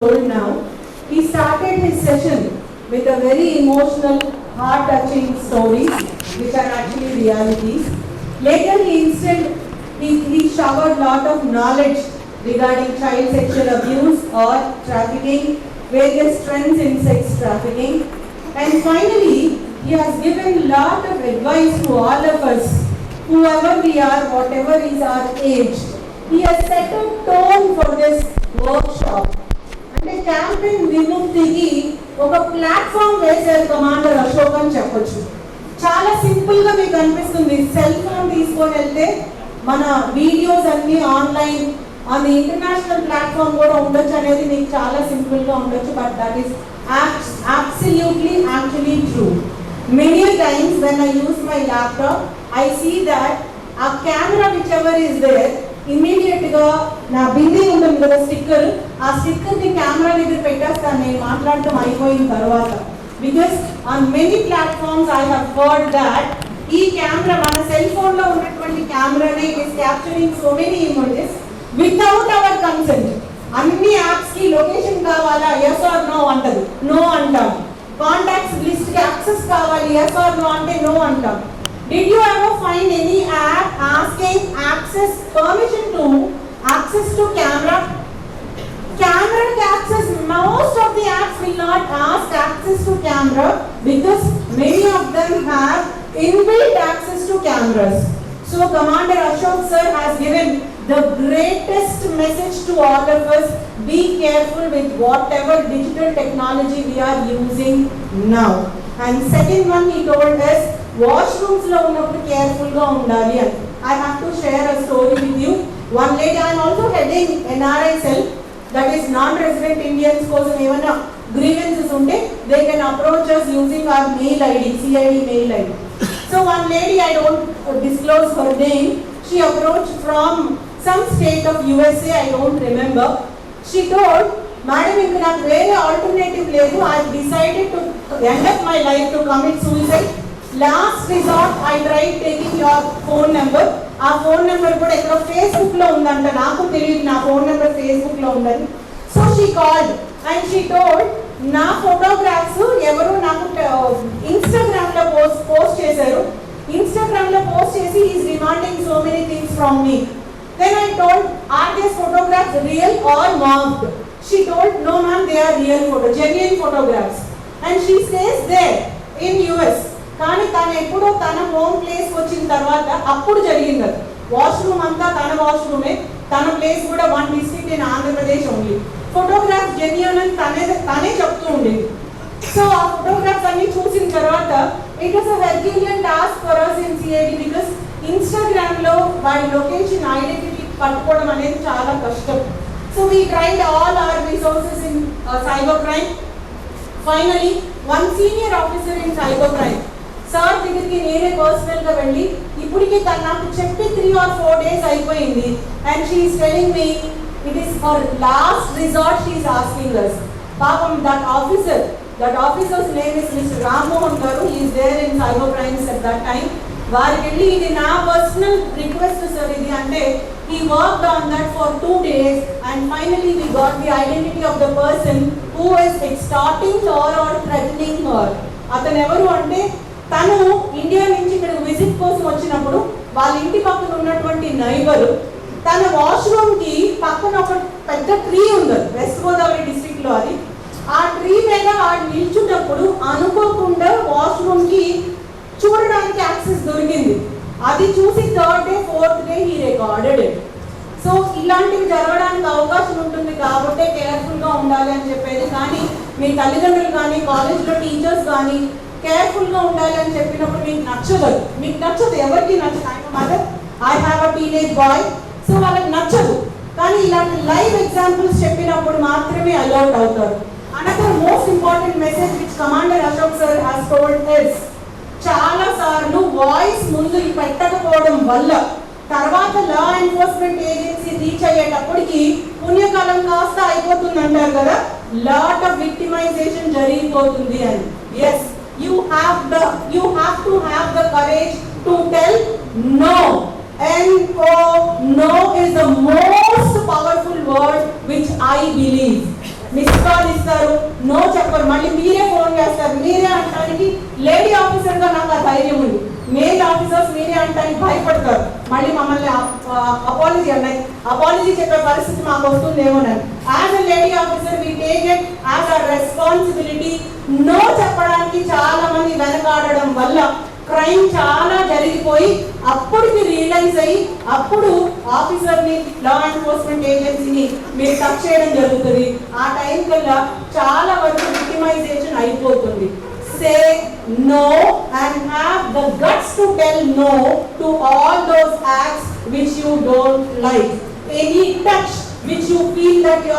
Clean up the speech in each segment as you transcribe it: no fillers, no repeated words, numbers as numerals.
old now. He started his session with a very emotional, heart-touching stories, which are actually realities. Later, he showered lot of knowledge regarding child sexual abuse or trafficking, various trends in sex trafficking, and finally, he has given lot of advice to all of us, whoever we are, whatever is our age. He has set a tone for this workshop. అంటే campaign విముక్తికి ఒక platform వేశారు commander Ashok అని చెప్పొచ్చు. చాలా simple గా మీకు అనిపిస్తుంది, cell phone తీసుకొని వెళ్తే మన వీడియోస్ అన్ని ఆన్లైన్ అది ఇంటర్నేషనల్ ప్లాట్ఫామ్ కూడా ఉండొచ్చు అనేది మీకు చాలా సింపుల్ గా ఉండొచ్చు. But that is absolutely actually true. Many times when I use my laptop, I see that a camera whichever is there, immediate గా నా బిందీ ఉంటుంది కదా స్టిక్కర్, ఆ స్టిక్కర్ ని కెమెరా దగ్గర పెట్టేస్తాను నేను మాట్లాడటం అయిపోయిన తర్వాత. Because on many platforms I have heard that ఈ కెమెరా మన సెల్ ఫోన్ లో ఉన్నటువంటి కెమెరానే it is capturing so many images without our consent. అన్ని యాప్స్ కి లొకేషన్ కావాలా, ఎస్ ఆర్ నో అంటది, నో అంటాం. కాంటాక్ట్స్ లిస్ట్ కి యాక్సెస్ కావాలి, ఎస్ ఆర్ నో అంటే నో అంటాం. Did you ever find any app asking permission to access to camera? Camera access, most of the apps will not ask access to camera because many of them have inbuilt access to cameras. So Commander Ashok sir has given the greatest message to all of us: be careful with whatever digital technology we are using now. And second one he told us, washrooms lo unnappudu careful ga undali ani. I have to share a story with you. One lady, I am also heading NRI cell, that is non-resident Indians kosam evana grievances unte they can approach us using our mail ID, CID mail ID. So one lady, I don't disclose her name, she approached from some state of USA, I don't remember. She told, madam inka నాకు వేరే alternative లేదు, I decided to end up my life to commit suicide. Last resort I tried taking your phone number. ఆ phone number కూడా ఎక్కడో Facebook లో ఉందంట, నాకు తెలియదు నా ఫోన్ నెంబర్ ఫేస్బుక్ లో ఉందని. So she called and she told, నా ఫోటోగ్రాఫ్స్ ఎవరు నాకు ఇన్స్టాగ్రామ్ లో పోస్ట్ చేశారు, ఇన్స్టాగ్రామ్ లో పోస్ట్ చేసి is demanding so many things from me. Then I told, are these photographs real or marked? She told, no ma'am, they are real genuine photographs. And she stays there in US. కానీ తను ఎప్పుడో తన home place వచ్చిన తర్వాత అప్పుడు జరిగింది అది. Washroom అంతా తన వాష్రూమే, తన ప్లేస్ కూడా one district in Andhra Pradesh only. Photograph genuine అని తనే చెప్తూ ఉండేది. సో ఆ ఫోటోగ్రాఫ్స్ అన్ని చూసిన తర్వాత it was a herculean task for us in CID because Instagram లో వాడి లొకేషన్ ఐడెంటిటీ పట్టుకోవడం అనేది చాలా కష్టం. So we tried all our resources in cyber crime. Finally one senior officer in cyber crime sir దగ్గరికి నేనే పర్సనల్ గా వెళ్ళి, ఇప్పటికి తను నాకు చెప్పి 3 or 4 days అయిపోయింది. And she is telling me it is for last resort she is asking us. పాపం that officer's name is mister Rammohan garu, he is there in cyber crimes at that time. వారికి వెళ్ళి ఇది నా పర్సనల్ రిక్వెస్ట్ సార్ ఇది అంటే, he worked on that for 2 days and finally we got the identity of the person who is extorting her or threatening her. అతను ఎవరు అంటే, తను ఇండియా నుంచి ఇక్కడ విజిట్ కోసం వచ్చినప్పుడు వాళ్ళ ఇంటి పక్కన ఉన్నటువంటి నైబర్ తన వాష్రూమ్ కి పక్కన ఒక పెద్ద ట్రీ ఉంది వెస్ట్ గోదావరి డిస్ట్రిక్ట్ లో. అది ఆ ట్రీ మీద వాడు నిల్చున్నప్పుడు అనుకోకుండా వాష్రూమ్ కి చూడడానికి యాక్సెస్ దొరికింది. అది చూసి 3rd day 4th day he recorded it. So ఇలాంటివి జరగడానికి అవకాశం ఉంటుంది కాబట్టి కేర్ఫుల్ గా ఉండాలి అని చెప్పేది. కానీ మీ తల్లిదండ్రులు కానీ కాలేజ్లో టీచర్స్ కానీ కేర్ఫుల్ గా ఉండాలి అని చెప్పినప్పుడు మీకు నచ్చదు ఎవరికి నచ్చదు. Mother, I have a teenage boy, so వాళ్ళకి నచ్చదు. కానీ ఇలాంటి లైవ్ ఎగ్జాంపుల్స్ చెప్పినప్పుడు మాత్రమే అలర్ట్ అవుతారు. Another most important message which commander Ashok sir has told is, చాలా సార్లు వాయిస్ ముందు పెట్టకపోవడం వల్ల తర్వాత లా ఎన్ఫోర్స్మెంట్ ఏజెన్సీ రీచ్ అయ్యేటప్పటికి పుణ్యకాలం కాస్త అయిపోతుంది అంటారు కదా, లాట్ ఆఫ్ విక్టిమైజేషన్ జరిగిపోతుంది అని. Yes, you have to have the courage to tell no. No is the most powerful word which I believe. Miss call ఇస్తారు, నో చెప్పరు, మళ్ళీ మీరే ఫోన్ చేస్తారు. మీరే అనడానికి లేడీ ఆఫీసర్గా నాకు ఆ ధైర్యం ఉంది. మేల్ ఆఫీసర్స్ మీరే అనడానికి భయపడతారు, మళ్ళీ మమ్మల్ని అపాలజీ చెప్పే పరిస్థితి మాకు వస్తుందేమోనని. As a lady officer we take it as a responsibility. No చెప్పడానికి చాలా మంది వెనకాడడం వల్ల క్రైమ్ చాలా జరిగిపోయి అప్పటికి రియలైజ్ అయ్యి అప్పుడు ఆఫీసర్ని, లా ఎన్ఫోర్స్మెంట్ ఏజెన్సీని మీరు టచ్ చేయడం జరుగుతుంది. ఆ టైం కల్లా చాలా వరకు విక్టిమైజేషన్ అయిపోతుంది. Say no and have the guts to tell no to all those acts which you don't like. Any touch which you feel that you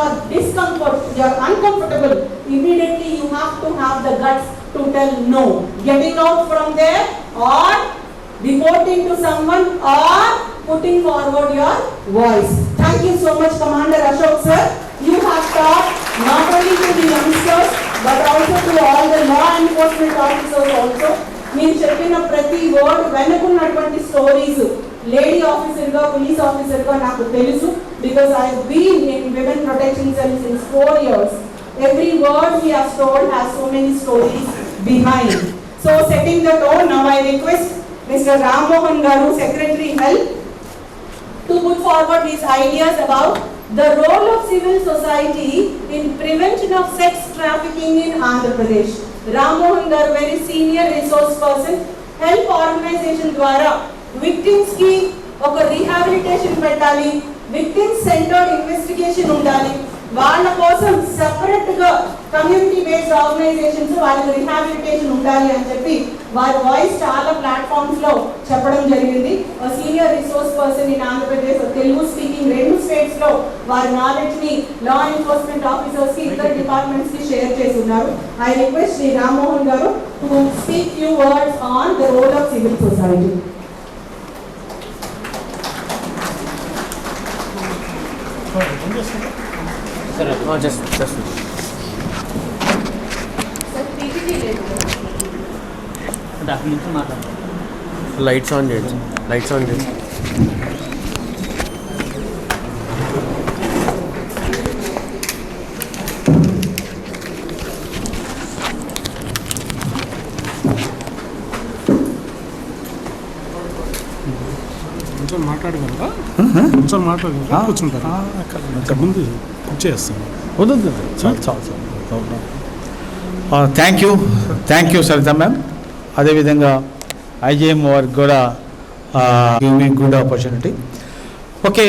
are uncomfortable, immediately you have to have the guts to tell no. Getting out from there or reporting to someone or putting forward your voice. Thank you so much, Commander Ashok sir. You have taught not only to the youngsters but also to all the law enforcement officers also. మీరు చెప్పిన ప్రతి word వెనుకున్నటువంటి stories lady ఆఫీసర్గా, police ఆఫీసర్గా నాకు తెలుసు. Because I been in women protection cell since 4 years. Every word he has told has so many stories behind. So setting the tone, now I request Mr. Ram Mohan Garu, Secretary Health, to put forward his ideas about the role of civil society in prevention of sex trafficking in Andhra Pradesh. Ram Mohan Garu, very senior resource person, help organization ద్వారా victims కి ఒక rehabilitation పెట్టాలి, victims centred investigation ఉండాలి, వాళ్ళ కోసం separate గా community based organisations వాళ్ళకి rehabilitation ఉండాలి అని చెప్పి వారి వాయిస్ చాలా ప్లాట్ఫామ్స్ లో చెప్పడం జరిగింది. Senior resource person in Andhra Pradesh, Telugu speaking 2 states లో వారి నాలెడ్జ్ ని లా ఎన్ఫోర్స్మెంట్ ఆఫీసర్స్ కి, ఇతర డిపార్ట్మెంట్స్ కి షేర్ చేసి ఉన్నారు. I request Shri Ram Mohan garu to speak few words on the role of civil society. Lights on చేయండి, లైట్స్ ఆన్ చేయండి. కొంచెం మాట్లాడగలరా? కొంచెం మాట్లాడగలరా? కూర్చుంటారా? అక్కడ ముందు చేస్తాను. వద్దు చాలు చాలు చాలు. Thank you Sarita ma'am. అదేవిధంగా ఐజేఎం వారికి కూడా good opportunity. Okay,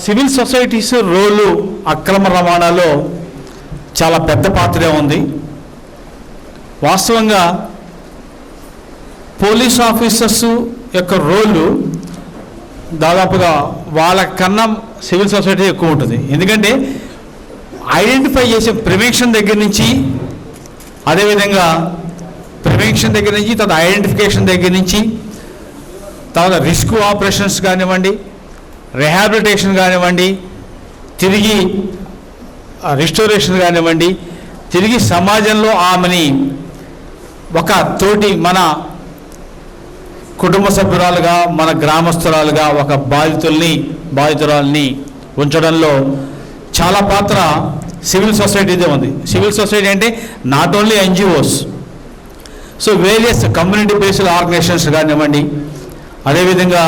civil societies role అక్రమ రవాణాలో చాలా పెద్ద పాత్రే ఉంది. వాస్తవంగా పోలీస్ ఆఫీసర్స్ యొక్క రోలు దాదాపుగా వాళ్ళ కన్నా సివిల్ సొసైటీ ఎక్కువ ఉంటుంది. ఎందుకంటే ఐడెంటిఫై చేసే ప్రివెన్షన్ దగ్గర నుంచి, అదేవిధంగా ప్రివెన్షన్ దగ్గర నుంచి, తర్వాత ఐడెంటిఫికేషన్ దగ్గర నుంచి, తర్వాత రిస్క్ ఆపరేషన్స్ కానివ్వండి, రిహాబిలిటేషన్ కానివ్వండి, తిరిగి రిస్టోరేషన్ కానివ్వండి, తిరిగి సమాజంలో ఆమెని ఒక తోటి మన కుటుంబ సభ్యురాలుగా, మన గ్రామస్తురాలుగా ఒక బాధితురాల్ని ఉంచడంలో చాలా పాత్ర సివిల్ సొసైటీదే ఉంది. సివిల్ సొసైటీ అంటే not only NGOs, so various community based organisations కానివ్వండి, అదేవిధంగా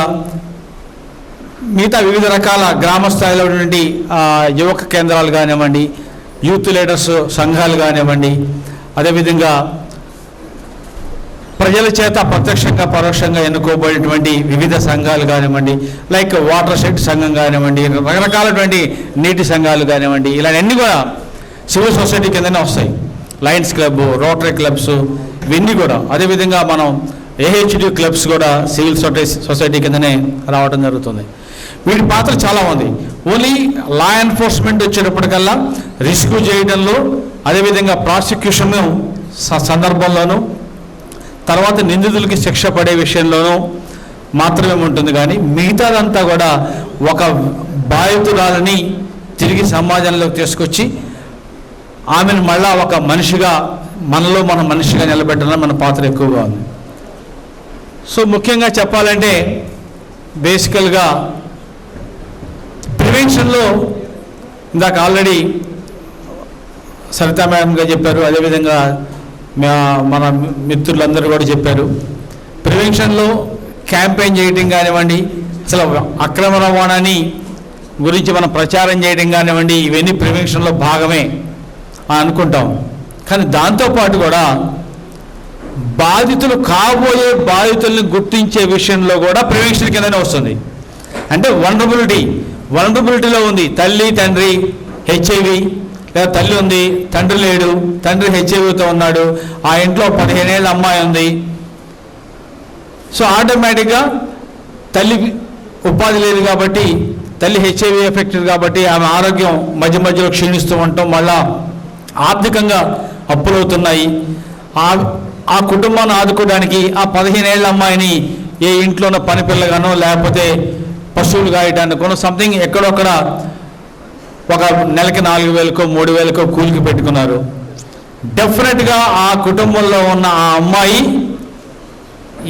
మిగతా వివిధ రకాల గ్రామ స్థాయిలో ఉన్నటువంటి యువక కేంద్రాలు కానివ్వండి, యూత్ లీడర్స్ సంఘాలు కానివ్వండి, అదేవిధంగా ప్రజల చేత ప్రత్యక్షంగా పరోక్షంగా ఎన్నుకోబడినటువంటి వివిధ సంఘాలు కానివ్వండి, లైక్ వాటర్ షెడ్ సంఘం కానివ్వండి, రకరకాలటువంటి నీటి సంఘాలు కానివ్వండి, ఇలాంటివన్నీ కూడా సివిల్ సొసైటీ కిందనే వస్తాయి. లయన్స్ క్లబ్, రోటరీ క్లబ్స్, ఇవన్నీ కూడా. అదేవిధంగా మనం ఏహెచ్డి క్లబ్స్ కూడా సివిల్ సొసైటీ కిందనే రావడం జరుగుతుంది. వీటి పాత్ర చాలా ఉంది. ఓన్లీ లా ఎన్ఫోర్స్మెంట్ వచ్చేటప్పటికల్లా రిస్క్ చేయడంలో, అదేవిధంగా ప్రాసిక్యూషన్ సందర్భంలోనూ, తర్వాత నిందితులకి శిక్ష పడే విషయంలోనూ మాత్రమే ఉంటుంది. కానీ మిగతాదంతా కూడా ఒక బాధితురాలని తిరిగి సమాజంలోకి తీసుకొచ్చి ఆమెను మళ్ళా ఒక మనిషిగా, మనలో మన మనిషిగా నిలబెట్టడం మన పాత్ర ఎక్కువగా ఉంది. సో ముఖ్యంగా చెప్పాలంటే బేసికల్గా ప్రివెన్షన్లో ఇందాక ఆల్రెడీ సరితా మేడం గారు చెప్పారు, అదేవిధంగా మన మిత్రులందరూ కూడా చెప్పారు. ప్రివెన్షన్లో క్యాంపెయిన్ చేయడం కానివ్వండి, అసలు అక్రమ రవాణాని గురించి మనం ప్రచారం చేయడం కానివ్వండి, ఇవన్నీ ప్రివెన్షన్లో భాగమే అనుకుంటాం. కానీ దాంతోపాటు కూడా బాధితులు కాబోయే బాధితుల్ని గుర్తించే విషయంలో కూడా ప్రివెన్షన్ కిందనే వస్తుంది. అంటే వల్నరబిలిటీలో ఉంది తల్లి తండ్రి హెచ్ఐవి, లేదా తల్లి ఉంది తండ్రి లేడు, తండ్రి హెచ్ఐవితో ఉన్నాడు, ఆ ఇంట్లో 15 ఏళ్ళ అమ్మాయి ఉంది. సో ఆటోమేటిక్గా తల్లి ఉపాధి లేదు కాబట్టి, తల్లి హెచ్ఐవి ఎఫెక్టెడ్ కాబట్టి ఆమె ఆరోగ్యం మధ్య మధ్యలో క్షీణిస్తూ ఉండటం, మళ్ళా ఆర్థికంగా అప్పులవుతున్నాయి. ఆ కుటుంబాన్ని ఆదుకోవడానికి ఆ 15 ఏళ్ళ అమ్మాయిని ఏ ఇంట్లోనో పని పిల్లగానో లేకపోతే పశువులు గాయటానికో సంథింగ్ ఎక్కడొక్కడ ఒక నెలకి 4,000కో 3,000కో కూలికి పెట్టుకున్నారు. డెఫినెట్గా ఆ కుటుంబంలో ఉన్న ఆ అమ్మాయి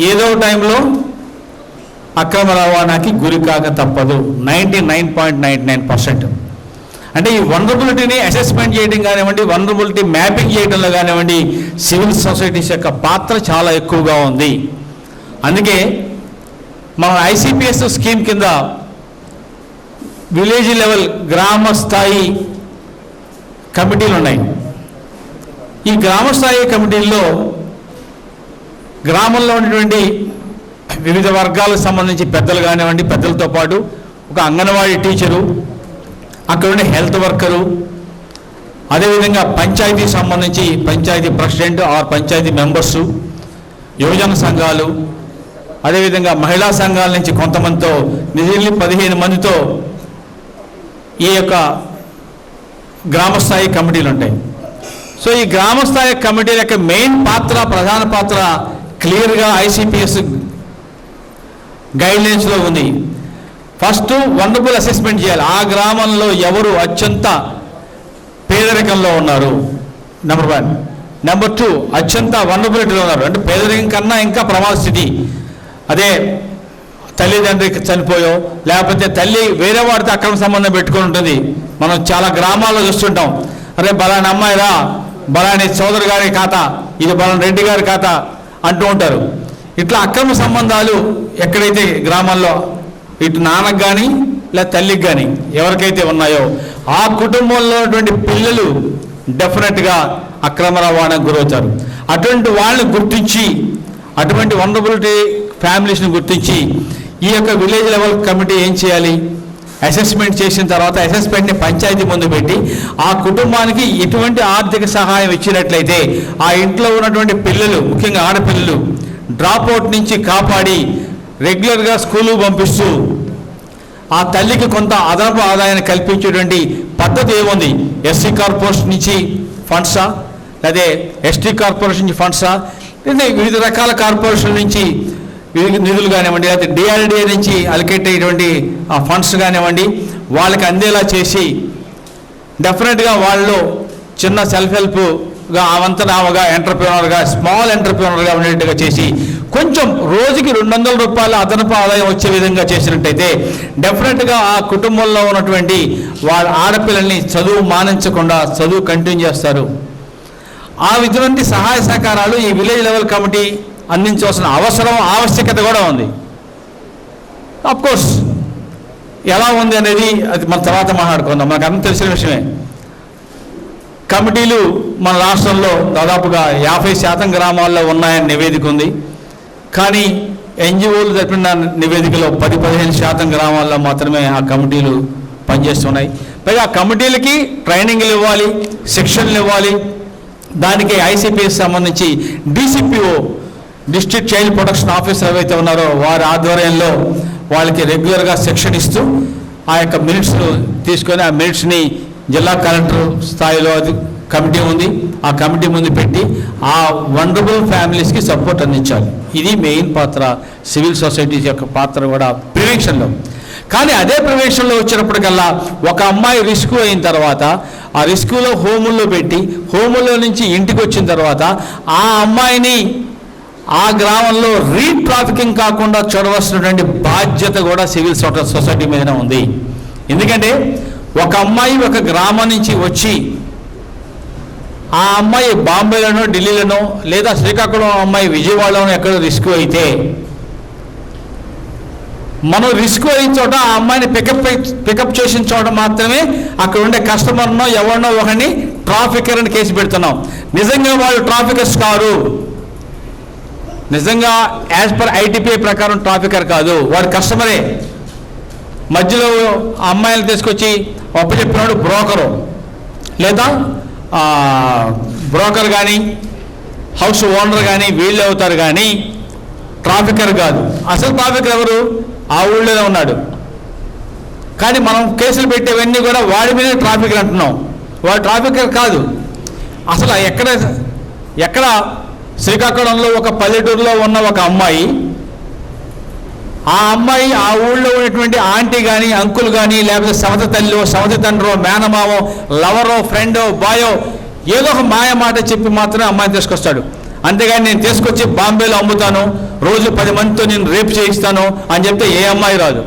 ఏదో టైంలో అక్రమ రవాణాకి గురి కాక తప్పదు. 99.99%. అంటే ఈ వల్నరబిలిటీని అసెస్మెంట్ చేయడం కానివ్వండి, వల్నరబిలిటీ మ్యాపింగ్ చేయడంలో కానివ్వండి, సివిల్ సొసైటీస్ యొక్క పాత్ర చాలా ఎక్కువగా ఉంది. అందుకే మన ఐసిపిఎస్ స్కీమ్ కింద విలేజ్ లెవెల్ గ్రామ స్థాయి కమిటీలు ఉన్నాయి. ఈ గ్రామ స్థాయి కమిటీల్లో గ్రామంలో ఉన్నటువంటి వివిధ వర్గాలకు సంబంధించి పెద్దలు కానివ్వండి, పెద్దలతో పాటు ఒక అంగన్వాడీ టీచరు, అక్కడ ఉండే హెల్త్ వర్కరు, అదేవిధంగా పంచాయతీకి సంబంధించి panchayat president or panchayat members, యువజన సంఘాలు, అదేవిధంగా మహిళా సంఘాల నుంచి కొంతమందితో నిజంగా 15 మందితో ఈ యొక్క గ్రామస్థాయి కమిటీలు ఉంటాయి. సో ఈ గ్రామస్థాయి కమిటీల యొక్క మెయిన్ పాత్ర, ప్రధాన పాత్ర క్లియర్గా ఐసిపిఎస్ గైడ్లైన్స్లో ఉంది. ఫస్ట్ వల్నరబుల్ అసెస్మెంట్ చేయాలి. ఆ గ్రామంలో ఎవరు అత్యంత పేదరికంలో ఉన్నారు, నెంబర్ 1. నెంబర్ 2, అత్యంత వల్నరబిలిటీలో ఉన్నారు, అంటే పేదరికం కన్నా ఇంకా ప్రమాద స్థితి. అదే తల్లిదండ్రికి చనిపోయో లేకపోతే తల్లి వేరే వాడితో అక్రమ సంబంధం పెట్టుకొని ఉంటుంది. మనం చాలా గ్రామాల్లో చూస్తుంటాం, అరే బలాని అమ్మాయి రా, బలాని సోదరు గారి ఖాతా, ఇది బలాని రెడ్డి గారి ఖాతా అంటూ ఉంటారు. ఇట్లా అక్రమ సంబంధాలు ఎక్కడైతే గ్రామాల్లో ఇటు నాన్నకు కానీ లేదా తల్లికి కానీ ఎవరికైతే ఉన్నాయో ఆ కుటుంబంలో ఉన్నటువంటి పిల్లలు డెఫినెట్గా అక్రమ రవాణాకు గురవుతారు. అటువంటి వాళ్ళని గుర్తించి, అటువంటి వల్నరబిలిటీ ఫ్యామిలీస్ని గుర్తించి ఈ యొక్క విలేజ్ లెవెల్ కమిటీ ఏం చేయాలి, అసెస్మెంట్ చేసిన తర్వాత అసెస్మెంట్ని పంచాయతీ ముందు పెట్టి ఆ కుటుంబానికి ఎటువంటి ఆర్థిక సహాయం ఇచ్చినట్లయితే ఆ ఇంట్లో ఉన్నటువంటి పిల్లలు, ముఖ్యంగా ఆడపిల్లలు డ్రాప్అవుట్ నుంచి కాపాడి రెగ్యులర్గా స్కూలు పంపిస్తూ ఆ తల్లికి కొంత అదనపు ఆదాయాన్ని కల్పించేటువంటి పద్ధతి ఏముంది. ఎస్సీ కార్పొరేషన్ నుంచి ఫండ్సా, లేదా ఎస్టీ కార్పొరేషన్ నుంచి ఫండ్సా, లేదా వివిధ రకాల కార్పొరేషన్ నుంచి నిధులు కానివ్వండి, లేకపోతే డిఆర్డిఏ నుంచి అలొకేట్ అయ్యేటువంటి ఆ ఫండ్స్ కానివ్వండి, వాళ్ళకి అందేలా చేసి డెఫినెట్గా వాళ్ళు చిన్న సెల్ఫ్ హెల్ప్గా అవంతనామగా ఎంటర్ప్రీనర్గా, స్మాల్ ఎంటర్ప్రీనర్గా ఉండేట్టుగా చేసి కొంచెం రోజుకి 200 రూపాయల అదనపు ఆదాయం వచ్చే విధంగా చేసినట్టయితే డెఫినెట్గా ఆ కుటుంబంలో ఉన్నటువంటి వాళ్ళ ఆడపిల్లల్ని చదువు మానించకుండా చదువు కంటిన్యూ చేస్తారు. ఆ విధమైన సహాయ సహకారాలు ఈ విలేజ్ లెవెల్ కమిటీ అందించవలసిన ఆవశ్యకత కూడా ఉంది. అఫ్కోర్స్ ఎలా ఉంది అనేది అది మన తర్వాత మాట్లాడుకుందాం. మనకు అంత తెలిసిన విషయమే. కమిటీలు మన రాష్ట్రంలో దాదాపుగా 50% గ్రామాల్లో ఉన్నాయని నివేదిక ఉంది. కానీ ఎన్జిఓలు జరిపిన నివేదికలో 10-15% గ్రామాల్లో మాత్రమే ఆ కమిటీలు పనిచేస్తున్నాయి. పైగా ఆ కమిటీలకి ట్రైనింగ్లు ఇవ్వాలి, శిక్షణలు ఇవ్వాలి. దానికి ఐసిపిఎస్ సంబంధించి DCPO, district child protection officer ఏవైతే ఉన్నారో వారి ఆధ్వర్యంలో వాళ్ళకి రెగ్యులర్గా శిక్షణ ఇస్తూ ఆ యొక్క మినిట్స్ తీసుకొని ఆ మినిట్స్ని జిల్లా కలెక్టర్ స్థాయిలో కమిటీ ఉంది, ఆ కమిటీ ముందు పెట్టి ఆ వల్నరబుల్ ఫ్యామిలీస్కి సపోర్ట్ అందించాలి. ఇది మెయిన్ పాత్ర. సివిల్ సొసైటీస్ యొక్క పాత్ర కూడా ప్రివెన్షన్లో. కానీ అదే ప్రివెన్షన్లో వచ్చినప్పటికల్లా ఒక అమ్మాయి రిస్క్ అయిన తర్వాత ఆ రిస్కులో హోముల్లో పెట్టి హోముల్లో నుంచి ఇంటికి వచ్చిన తర్వాత ఆ అమ్మాయిని ఆ గ్రామంలో రీట్రాఫికింగ్ కాకుండా చూడవలసినటువంటి బాధ్యత కూడా సివిల్ సొసైటీ మీదనే ఉంది. ఎందుకంటే ఒక అమ్మాయి ఒక గ్రామం నుంచి వచ్చి ఆ అమ్మాయి బాంబేలోనో ఢిల్లీలోనో లేదా శ్రీకాకుళం అమ్మాయి విజయవాడలోనో ఎక్కడో రిస్క్ అయితే మనం రిస్క్ అయిన చోట ఆ అమ్మాయిని పికప్ చేసిన చోట మాత్రమే అక్కడ ఉండే కస్టమర్నో ఎవరినో ఒకరిని ట్రాఫికర్ అని కేసు పెడుతున్నాం. నిజంగా వాళ్ళు ట్రాఫికర్స్ కారు, నిజంగా యాజ్ పర్ ఐటీపీ ప్రకారం ట్రాఫికర్ కాదు, వాడు కస్టమరే. మధ్యలో ఆ అమ్మాయిని తీసుకొచ్చి అప్పచెప్పినాడు బ్రోకరు, లేదా బ్రోకర్ కానీ హౌస్ ఓనర్ కానీ వీళ్ళు అవుతారు, కానీ ట్రాఫికర్ కాదు. అసలు ట్రాఫికర్ ఎవరు? ఆ ఊళ్ళోనే ఉన్నాడు. కానీ మనం కేసులు పెట్టేవన్నీ కూడా వాడి మీదే ట్రాఫికర్ అంటున్నాం. వాడు ట్రాఫికర్ కాదు. అసలు ఎక్కడ శ్రీకాకుళంలో ఒక పల్లెటూరులో ఉన్న ఒక అమ్మాయి, ఆ అమ్మాయి ఆ ఊళ్ళో ఉన్నటువంటి ఆంటీ కానీ అంకుల్ కానీ లేకపోతే సవతి తల్లి సవతి తండ్రో మేనమావో లవరో ఫ్రెండో బాయో ఏదో ఒక మాయ మాట చెప్పి మాత్రమే అమ్మాయిని తీసుకొస్తాడు. అంతేగాని నేను తీసుకొచ్చి బాంబేలో అమ్ముతాను, రోజు 10 మందితో నేను రేపు చేయిస్తాను అని చెప్తే ఏ అమ్మాయి రాదు.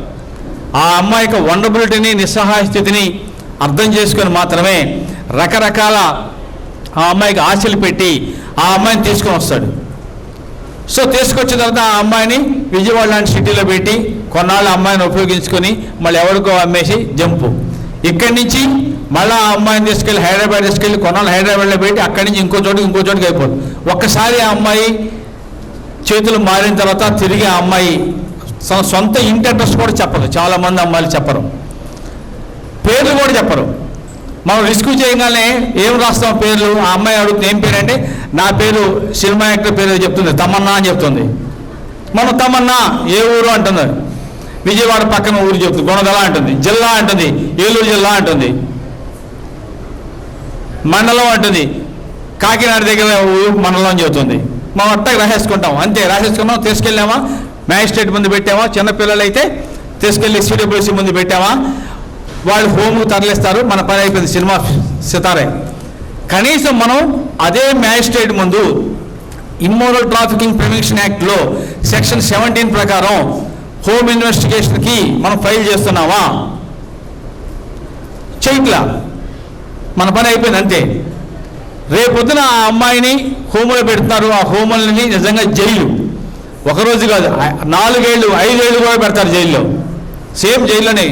ఆ అమ్మాయి యొక్క వండబిలిటీని నిస్సహాయ స్థితిని అర్థం చేసుకొని మాత్రమే రకరకాల ఆ అమ్మాయికి ఆశలు పెట్టి ఆ అమ్మాయిని తీసుకొని వస్తాడు. సో తీసుకొచ్చిన తర్వాత ఆ అమ్మాయిని విజయవాడ లాంటి సిటీలో పెట్టి కొన్నాళ్ళు అమ్మాయిని ఉపయోగించుకొని మళ్ళీ ఎవరికో అమ్మేసి జంపు. ఇక్కడి నుంచి మళ్ళీ ఆ అమ్మాయిని తీసుకెళ్ళి హైదరాబాద్ తీసుకెళ్ళి కొన్నాళ్ళు హైదరాబాద్లో పెట్టి అక్కడి నుంచి ఇంకో చోటుకి అయిపోతుంది. ఒక్కసారి ఆ అమ్మాయి చేతులు మారిన తర్వాత తిరిగి ఆ అమ్మాయి సొంత ఇంటి అడ్రస్ కూడా చెప్పరు. చాలామంది అమ్మాయిలు చెప్పరు, పేర్లు కూడా చెప్పరు. మనం రిస్క్ చేయగానే ఏం రాస్తాం పేర్లు? ఆ అమ్మాయి అడుగుతుంది ఏం పేరు అంటే నా పేరు సినిమా యాక్టర్ పేరు చెప్తుంది, తమన్నా అని చెప్తుంది. మనం తమన్నా ఏ ఊరు అంటున్నారు, విజయవాడ పక్కన ఊరు చెప్తుంది, గుణదల అంటుంది, జిల్లా అంటుంది, ఏలూరు జిల్లా అంటుంది, మండలం అంటుంది, కాకినాడ దగ్గర ఊరు మండలం అని చెబుతుంది. మనం అట్టగా రాసేసుకుంటాం, అంతే. రాసేసుకున్నాం, తీసుకెళ్ళామా మ్యాజిస్ట్రేట్ ముందు పెట్టామా, చిన్నపిల్లలు అయితే తీసుకెళ్ళి సిడబ్ల్యూసీ ముందు పెట్టామా, వాళ్ళు హోమ్కు తరలిస్తారు, మన పని అయిపోయింది, సినిమా సితారే. కనీసం మనం అదే మ్యాజిస్ట్రేట్ ముందు ఇమ్మోరల్ ట్రాఫికింగ్ ప్రివెన్షన్ యాక్ట్లో సెక్షన్ 17 ప్రకారం హోమ్ ఇన్వెస్టిగేషన్కి మనం ఫైల్ చేస్తున్నావా? చేయట్లా, మన పని అయిపోయింది, అంతే. రేపొద్దున ఆ అమ్మాయిని హోములో పెడుతున్నారు. ఆ హోములని నిజంగా జైలు ఒకరోజు కాదు, 4 ఏళ్ళు 5 ఏళ్ళు కూడా పెడతారు జైల్లో. సేమ్ జైల్లోనే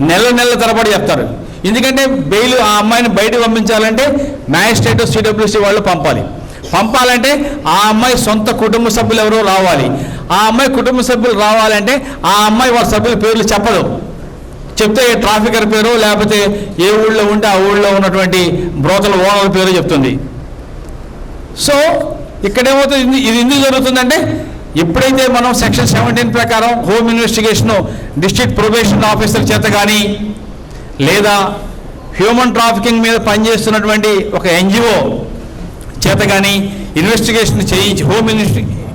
నెల తరబడి చెప్తారు. ఎందుకంటే బెయిల్ ఆ అమ్మాయిని బయటకు పంపించాలంటే మ్యాజిస్ట్రేట్ సిడబ్ల్యూసీ వాళ్ళు పంపాలంటే ఆ అమ్మాయి సొంత కుటుంబ సభ్యులు ఎవరో రావాలి. ఆ అమ్మాయి కుటుంబ సభ్యులు రావాలంటే ఆ అమ్మాయి వాళ్ళ సభ్యుల పేర్లు చెప్పదు. చెప్తే ట్రాఫికర్ పేరు లేకపోతే ఏ ఊళ్ళో ఉంటే ఆ ఊళ్ళో ఉన్నటువంటి బ్రోకర్ ఓనర్ పేరు చెప్తుంది. సో ఇక్కడేమవుతుంది, ఇది ఎందుకు జరుగుతుందంటే ఎప్పుడైతే మనం సెక్షన్ 17 ప్రకారం home investigation district probation officer చేత కానీ లేదా హ్యూమన్ ట్రాఫికింగ్ మీద పనిచేస్తున్నటువంటి ఒక ఎన్జిఓ చేత కానీ ఇన్వెస్టిగేషన్ చేయించి హోమ్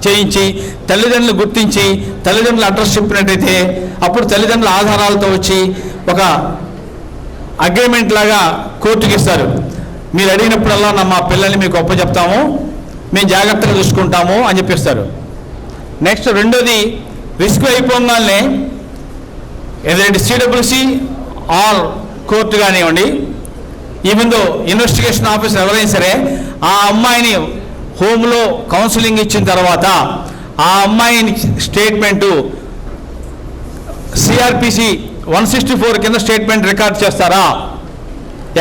చేయించి తల్లిదండ్రులు గుర్తించి తల్లిదండ్రులు అడ్రస్ చెప్పినట్టయితే అప్పుడు తల్లిదండ్రుల ఆధారాలతో వచ్చి ఒక అగ్రిమెంట్ లాగా కోర్టుకి ఇస్తారు. మీరు అడిగినప్పుడల్లా మా పిల్లల్ని మీకు చెప్తాము, మేము జాగ్రత్తగా చూసుకుంటాము అని చెప్పిస్తారు. నెక్స్ట్ రెండోది, రిస్క్ అయిపోగానే ఏదైతే సిడబ్ల్యూసీ ఆర్ కోర్టు కానివ్వండి, ఈవెన్ దో ఇన్వెస్టిగేషన్ ఆఫీసర్ ఎవరైనా సరే ఆ అమ్మాయిని హోమ్లో కౌన్సిలింగ్ ఇచ్చిన తర్వాత ఆ అమ్మాయిని స్టేట్మెంటు సిఆర్పిసి 164 కింద స్టేట్మెంట్ రికార్డ్ చేస్తారా?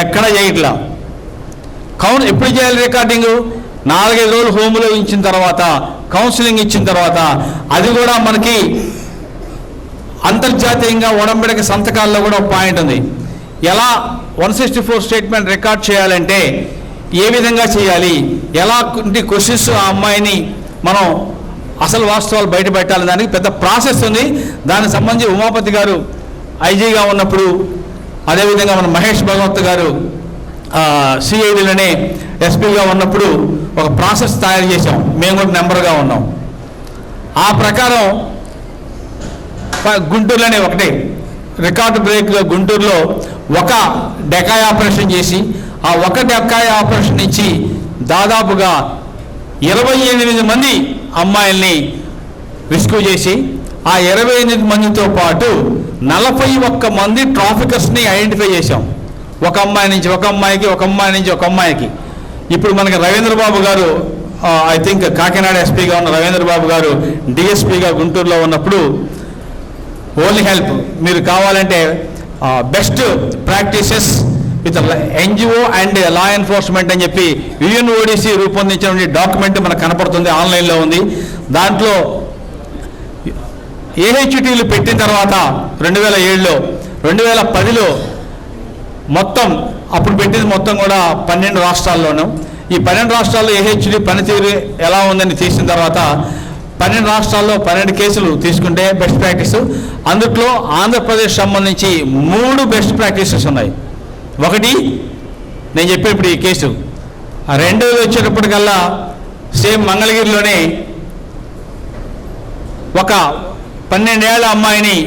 ఎక్కడ చేయట్లా. ఎప్పుడు చేయాలి రికార్డింగు? 4-5 రోజులు హోమ్లో ఇచ్చిన తర్వాత, కౌన్సిలింగ్ ఇచ్చిన తర్వాత. అది కూడా మనకి అంతర్జాతీయంగా ఒడంబడిక సంతకాల్లో కూడా ఒక పాయింట్ ఉంది. ఎలా 164 స్టేట్మెంట్ రికార్డ్ చేయాలంటే ఏ విధంగా చేయాలి, ఎలాంటి క్వశ్చన్స్ ఆ అమ్మాయిని మనం అసలు వాస్తవాలు బయట పెట్టాలి, దానికి పెద్ద ప్రాసెస్ ఉంది. దానికి సంబంధించి ఉమాపతి గారు ఐజీగా ఉన్నప్పుడు, అదేవిధంగా మన మహేష్ భగవత్ గారు సిఐడిలోనే ఎస్పీగా ఉన్నప్పుడు ఒక ప్రాసెస్ తయారు చేసాం. మేము కూడా నెంబర్గా ఉన్నాం. ఆ ప్రకారం గుంటూరులోనే ఒకటే రికార్డు బ్రేక్లో గుంటూరులో ఒక డెకాయ్ ఆపరేషన్ చేసి ఆ ఒక డెకాయ్ ఆపరేషన్ నుంచి దాదాపుగా 28 మంది అమ్మాయిల్ని రెస్క్యూ చేసి ఆ 28 మందితో పాటు 41 మంది ట్రాఫికర్స్ని ఐడెంటిఫై చేశాం. ఒక అమ్మాయి నుంచి ఒక అమ్మాయికి, ఒక అమ్మాయి నుంచి ఒక అమ్మాయికి. ఇప్పుడు మనకి రవీంద్ర బాబు గారు ఐ థింక్ కాకినాడ ఎస్పీగా ఉన్న రవీంద్ర బాబు గారు డిఎస్పీగా గుంటూరులో ఉన్నప్పుడు ఓన్లీ హెల్ప్ మీరు కావాలంటే best practices with NGO and law enforcement అని చెప్పి యుఎన్ఓడిసి రూపొందించిన డాక్యుమెంట్ మనకు కనపడుతుంది, ఆన్లైన్లో ఉంది. దాంట్లో ఏహెచ్టీలు పెట్టిన తర్వాత 2007లో 2010లో మొత్తం అప్పుడు పెట్టింది మొత్తం కూడా 12 రాష్ట్రాల్లోనూ. ఈ 12 రాష్ట్రాల్లో ఏహెచ్డి పనితీరు ఎలా ఉందని తీసిన తర్వాత 12 రాష్ట్రాల్లో 12 కేసులు తీసుకుంటే బెస్ట్ ప్రాక్టీస్. అందులో ఆంధ్రప్రదేశ్ సంబంధించి 3 బెస్ట్ ప్రాక్టీసెస్ ఉన్నాయి. ఒకటి నేను చెప్పేప్పుడు ఈ కేసు, రెండోది వచ్చేటప్పటికల్లా సేమ్ మంగళగిరిలోనే ఒక 12 ఏళ్ల అమ్మాయిని,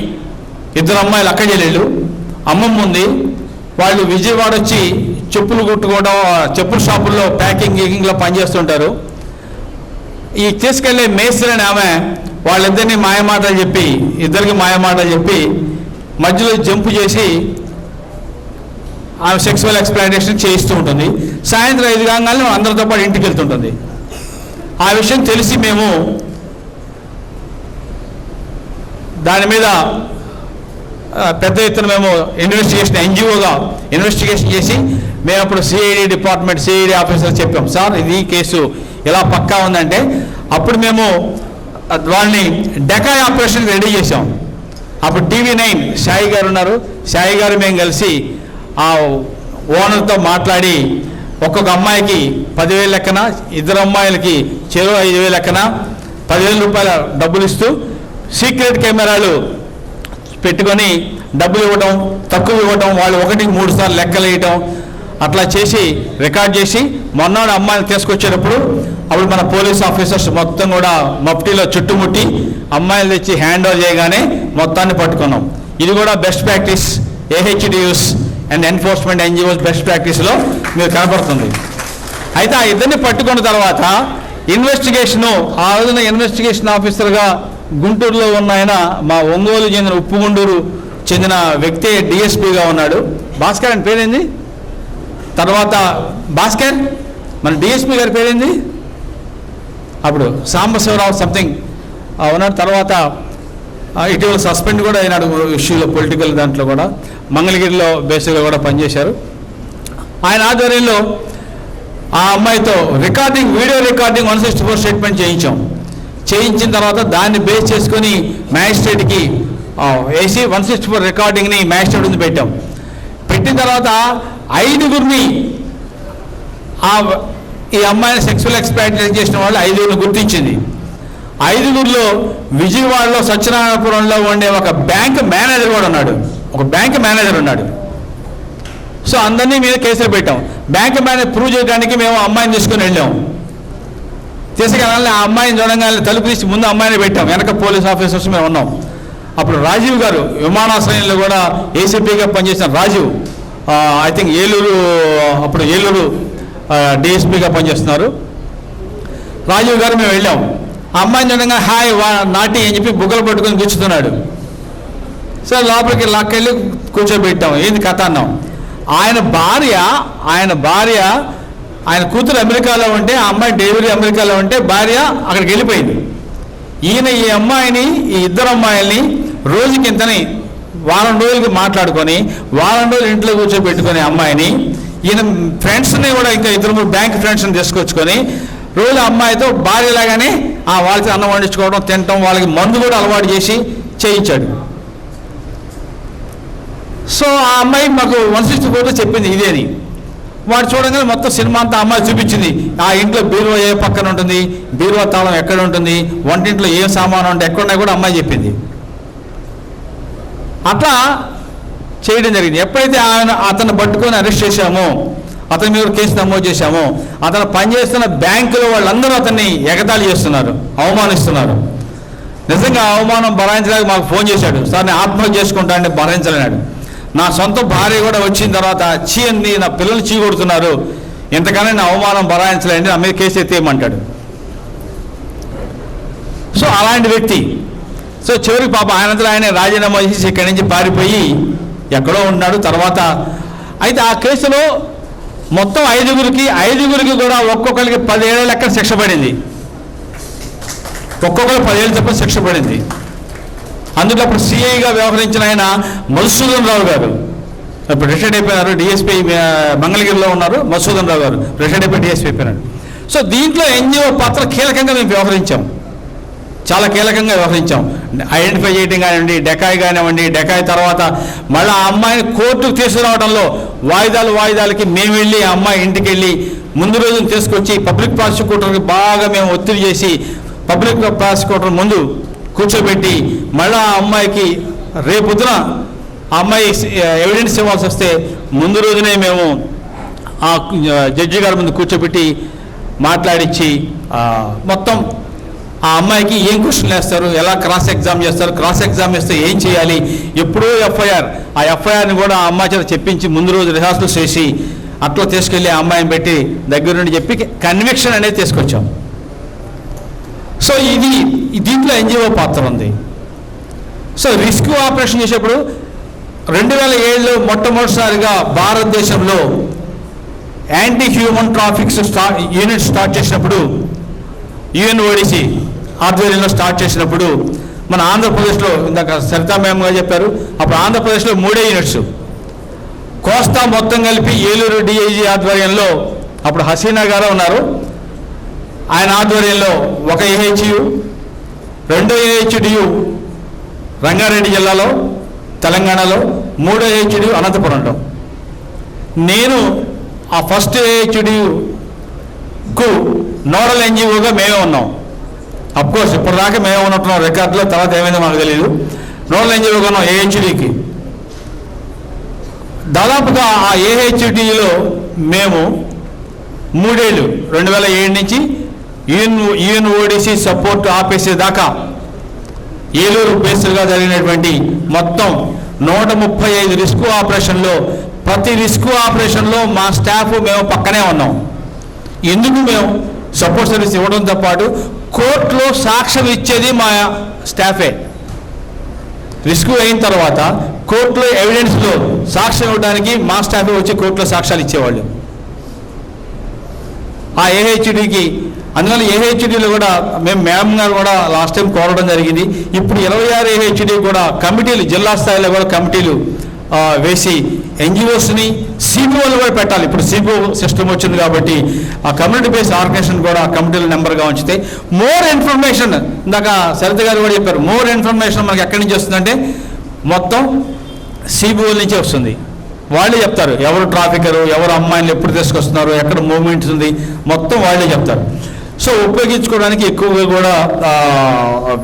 2 అమ్మాయిలు అక్క చెల్లెళ్ళు, అమ్మమ్మ ఉంది, వాళ్ళు విజయవాడ వచ్చి చెప్పులు కుట్టుకోవడం, చెప్పుల షాపుల్లో ప్యాకింగ్ గీకింగ్లో పనిచేస్తుంటారు. ఈ తీసుకెళ్లే మేస్త్రి అని ఆమె వాళ్ళిద్దరిని మాయమాటలు చెప్పి, ఇద్దరికి మాయమాటలు చెప్పి మధ్యలో జంపు చేసి ఆమె సెక్సువల్ ఎక్స్ప్లాయిటేషన్ చేయిస్తూ ఉంటుంది. సాయంత్రం 5 కాగానే అందరితో పాటు ఇంటికి వెళ్తుంటుంది. ఆ విషయం తెలిసి మేము దాని మీద పెద్ద ఎత్తున మేము ఇన్వెస్టిగేషన్ ఎన్జిఓగా ఇన్వెస్టిగేషన్ చేసి మేము అప్పుడు సిఐడి ఆఫీసర్ చెప్పాం, సార్ ఇది కేసు ఎలా పక్కా ఉందంటే అప్పుడు మేము వాళ్ళని డెకాయ్ ఆపరేషన్కి రెడీ చేసాం. అప్పుడు TV9 సాయి గారు ఉన్నారు, సాయి గారు మేము కలిసి ఆ ఓనర్తో మాట్లాడి ఒక్కొక్క అమ్మాయికి 10,000 లెక్కన, 2 అమ్మాయిలకి చెరో 5,000 లెక్కన 10,000 రూపాయల డబ్బులు ఇస్తూ సీక్రెట్ కెమెరాలు పెట్టుకొని డబ్బులు ఇవ్వడం, తక్కువ ఇవ్వడం, వాళ్ళు 1కి 3 సార్లు లెక్కలు వేయటం, అట్లా చేసి రికార్డ్ చేసి మొన్నటి అమ్మాయిని తీసుకొచ్చేటప్పుడు అప్పుడు మన పోలీస్ ఆఫీసర్స్ మొత్తం కూడా మఫ్టీలో చుట్టుముట్టి అమ్మాయిలు తెచ్చి హ్యాండ్ ఓవర్ చేయగానే మొత్తాన్ని పట్టుకున్నాం. ఇది కూడా best practice AHTUs and enforcement NGOs best ప్రాక్టీస్లో మీరు కనపడుతుంది. అయితే ఆ ఇద్దరిని పట్టుకున్న తర్వాత ఇన్వెస్టిగేషను, ఆ రోజున ఇన్వెస్టిగేషన్ ఆఫీసర్గా గుంటూరులో ఉన్న ఆయన మా ఒంగోలు చెందిన ఉప్పుగుండూరు చెందిన వ్యక్తి డిఎస్పీగా ఉన్నాడు. భాస్కర్ అని పేరేంది? తర్వాత భాస్కర్ మన డిఎస్పీ గారి పేరేంది? అప్పుడు సాంబశివరావు సంథింగ్ ఉన్నాడు. తర్వాత ఇటీవల సస్పెండ్ కూడా అయినాడు ఇష్యూలో, పొలిటికల్ దాంట్లో కూడా. మంగళగిరిలో బేసిక్గా కూడా పనిచేశారు. ఆయన ఆధ్వర్యంలో ఆ అమ్మాయితో వీడియో రికార్డింగ్ 164 స్టేట్మెంట్ చేయించిన తర్వాత దాన్ని బేస్ చేసుకొని మ్యాజిస్ట్రేట్కి వేసి 164 రికార్డింగ్ని మ్యాజిస్ట్రేట్ ముందు పెట్టిన తర్వాత 5గురిని ఈ అమ్మాయిని సెక్సువల్ ఎక్స్ప్లాయిటేషన్ చేసిన వాళ్ళు 5గురిని గుర్తించింది. 5గురిలో విజయవాడలో సత్యనారాయణపురంలో ఉండే ఒక బ్యాంక్ మేనేజర్ కూడా ఉన్నాడు, సో అందరినీ మీద కేసులు పెట్టాం. బ్యాంక్ మేనేజర్ ప్రూవ్ చేయడానికి మేము అమ్మాయిని తీసుకుని వెళ్ళాం. తీసుకెళ్ళాలి, ఆ అమ్మాయిని చూడగానే తలుపు తీసి ముందు అమ్మాయిని పెట్టాం, వెనక పోలీస్ ఆఫీసర్స్ మేము ఉన్నాం. అప్పుడు రాజీవ్ గారు విమానాశ్రయంలో కూడా ఏసీపీగా పనిచేసిన రాజీవ్, ఐ థింక్ ఏలూరు డిఎస్పీగా పనిచేస్తున్నారు. రాజీవ్ గారు మేము వెళ్ళాం. ఆ అమ్మాయిని చూడగా హాయ్ నాటి అని చెప్పి బుగ్గలు పట్టుకొని కూర్చుతున్నాడు. సరే లోపలికి లాక్కెళ్ళి కూర్చోబెట్టాం. ఏంది కథ అన్నాం. ఆయన భార్య ఆయన కూతురు అమెరికాలో ఉంటే, ఆ అమ్మాయి డెలివరీ అమెరికాలో ఉంటే భార్య అక్కడికి వెళ్ళిపోయింది. ఈయన ఈ అమ్మాయిని, ఈ 2 అమ్మాయిల్ని రోజుకి ఇంతని వారం రోజులకి మాట్లాడుకొని వారం రోజులు ఇంట్లో కూర్చోబెట్టుకుని అమ్మాయిని, ఈయన ఫ్రెండ్స్ని కూడా ఇంకా 2-3 బ్యాంక్ ఫ్రెండ్స్ని తీసుకొచ్చుకొని రోజు అమ్మాయితో భార్యలాగానే వాళ్ళకి అన్నం వండించుకోవడం, తినటం, వాళ్ళకి మందు కూడా అలవాటు చేసి చేయించాడు. సో ఆ అమ్మాయి మాకు 164 చెప్పింది ఇదే అని. వాడు చూడగానే మొత్తం సినిమా అంతా అమ్మాయి చూపించింది. ఆ ఇంట్లో బీరువా ఏ పక్కన ఉంటుంది, బీరువా తాళం ఎక్కడ ఉంటుంది, వంటింట్లో ఏం సామాను ఉంటే ఎక్కడున్నా కూడా అమ్మాయి చెప్పింది. అట్లా చేయడం జరిగింది. ఎప్పుడైతే అతను పట్టుకొని అరెస్ట్ చేశామో, అతని మీద కేసు నమోదు చేశామో, అతను పనిచేస్తున్న బ్యాంకులో వాళ్ళందరూ అతన్ని ఎగతాళి చేస్తున్నారు, అవమానిస్తున్నారు. నిజంగా అవమానం భరాయించడానికి మాకు ఫోన్ చేశాడు, సార్ నేను ఆత్మహత్య చేసుకుంటానని భరించలేనాడు. నా సొంత భార్య కూడా వచ్చిన తర్వాత చీయండి, నా పిల్లలు చీ కొడుతున్నారు, ఇంతకన్నా నా అవమానం భరాయించలేండి, నా మీద కేసు ఎత్తేయమంటాడు. సో అలాంటి వ్యక్తి. సో చివరికి పాప ఆయనంతలో ఆయన రాజీనామా చేసి ఇక్కడి నుంచి పారిపోయి ఎక్కడో ఉన్నాడు. తర్వాత అయితే ఆ కేసులో మొత్తం ఐదుగురికి కూడా ఒక్కొక్కరికి 10 ఏళ్ళ లెక్క శిక్ష పడింది. ఒక్కొక్కరు 10 ఏళ్ళు తప్ప శిక్ష పడింది. అందులో అప్పుడు సిఐగా వ్యవహరించిన ఆయన మధుసూదన్ రావు గారు ఇప్పుడు రిటైర్డ్ అయిపోయినారు. డిఎస్పీ మంగళగిరిలో ఉన్నారు. మధుసూదన్ రావు గారు రిటైర్డ్ అయిపోయి డిఎస్పీ అయిపోయినారు. సో దీంట్లో ఎన్జిఓ పాత్ర కీలకంగా మేము వ్యవహరించాం, చాలా కీలకంగా వ్యవహరించాం. ఐడెంటిఫై చేయడం కానివ్వండి, డెకాయ్ కానివ్వండి, డెకాయ్ తర్వాత మళ్ళీ ఆ అమ్మాయిని కోర్టుకు తీసుకురావడంలో వాయిదాలకి మేము వెళ్ళి ఆ అమ్మాయి ఇంటికి వెళ్ళి ముందు రోజున తీసుకొచ్చి పబ్లిక్ ప్రాసిక్యూటర్కి బాగా మేము ఒత్తిడి చేసి పబ్లిక్ ప్రాసిక్యూటర్ ముందు కూర్చోబెట్టి మళ్ళీ ఆ అమ్మాయికి రేపొద్దున ఆ అమ్మాయి ఎవిడెన్స్ ఇవ్వాల్సి వస్తే ముందు రోజునే మేము ఆ జడ్జి గారి ముందు కూర్చోబెట్టి మాట్లాడించి మొత్తం ఆ అమ్మాయికి ఏం క్వశ్చన్లు వేస్తారు, ఎలా క్రాస్ ఎగ్జామ్ చేస్తారు, క్రాస్ ఎగ్జామ్ చేస్తే ఏం చేయాలి, ఎప్పుడూ ఎఫ్ఐఆర్ ఆ ఎఫ్ఐఆర్ని కూడా ఆ అమ్మాయి చేత చెప్పించి ముందు రోజు రిహార్సల్స్ చేసి అట్లా తీసుకెళ్ళి ఆ అమ్మాయిని పెట్టి దగ్గర నుండి చెప్పి కన్విక్షన్ అనేది తీసుకొచ్చాం. సో దీంట్లో ఎన్జిఓ పాత్ర ఉంది. సో రిస్క్ ఆపరేషన్ చేసేప్పుడు 2007లో మొట్టమొదటిసారిగా భారతదేశంలో anti human traffics unit start చేసినప్పుడు యుఎన్ఓడిసి ఆధ్వర్యంలో స్టార్ట్ చేసినప్పుడు మన ఆంధ్రప్రదేశ్లో ఇందాక సరితా మ్యామ్ గారు చెప్పారు, అప్పుడు ఆంధ్రప్రదేశ్లో 3 యూనిట్స్ కోస్తా మొత్తం కలిపి ఏలూరు డిఐజీ ఆధ్వర్యంలో అప్పుడు హసీనా గారు ఉన్నారు, ఆయన ఆధ్వర్యంలో ఒక ఏహెచ్యు, 2వ ఏహెచ్డియు రంగారెడ్డి జిల్లాలో తెలంగాణలో, 3వ ఏహెచ్డియు అనంతపురంలో. నేను ఆ ఫస్ట్ ఏహెచ్డియుకు నోడల్ ఎన్జిఓగా మేమే ఉన్నాం. అఫ్కోర్స్ ఇప్పటిదాకా మేమే ఉన్నట్టున్నాం రికార్డులో, తర్వాత ఏమైందో మాకు తెలియదు. నోడల్ ఎన్జిఓగా ఉన్నాం ఏహెచ్డికి. దాదాపుగా ఆ ఏహెచ్డిలో మేము 3 ఏళ్ళు 2007 నుంచి యుఎన్ఓడిసి సపోర్ట్ ఆపేసేదాకా ఏలూరు బేస్గా జరిగినటువంటి మొత్తం 135 రిస్క్ ఆపరేషన్లో ప్రతి రిస్క్ ఆపరేషన్లో మా స్టాఫ్ మేము పక్కనే ఉన్నాం. ఎందుకు మేము సపోర్ట్ సర్వీస్ ఇవ్వడంతో పాటు కోర్టులో సాక్ష్యం ఇచ్చేది మా స్టాఫే. రిస్క్ అయిన తర్వాత కోర్టులో ఎవిడెన్స్లో సాక్ష్యం ఇవ్వడానికి మా స్టాఫే వచ్చి కోర్టులో సాక్ష్యాలు ఇచ్చేవాళ్ళు. ఆ ఏహెచ్డికి అందువల్ల ఏహెచ్డీలో కూడా మేము మ్యామ్ గారు కూడా లాస్ట్ టైం కోరడం జరిగింది. ఇప్పుడు 26 ఏహెచ్డీ కూడా కమిటీలు జిల్లా స్థాయిలో కూడా కమిటీలు వేసి ఎన్జిఓస్ని సిబిఓలు కూడా పెట్టాలి. ఇప్పుడు సిబిఓ సిస్టమ్ వచ్చింది కాబట్టి ఆ కమ్యూనిటీ బేస్డ్ ఆర్గనైజేషన్ కూడా కమిటీల నెంబర్గా ఉంచితే మోర్ ఇన్ఫర్మేషన్, ఇందాక సరిత గారు కూడా చెప్పారు, మోర్ ఇన్ఫర్మేషన్ మనకి ఎక్కడి నుంచి వస్తుందంటే మొత్తం సిబిఓల నుంచే వస్తుంది. వాళ్ళే చెప్తారు ఎవరు ట్రాఫికరు, ఎవరు అమ్మాయిలు ఎప్పుడు తీసుకొస్తున్నారు, ఎక్కడ మూవ్మెంట్స్ ఉంది, మొత్తం వాళ్ళే చెప్తారు. సో ఉపయోగించుకోవడానికి ఎక్కువగా కూడా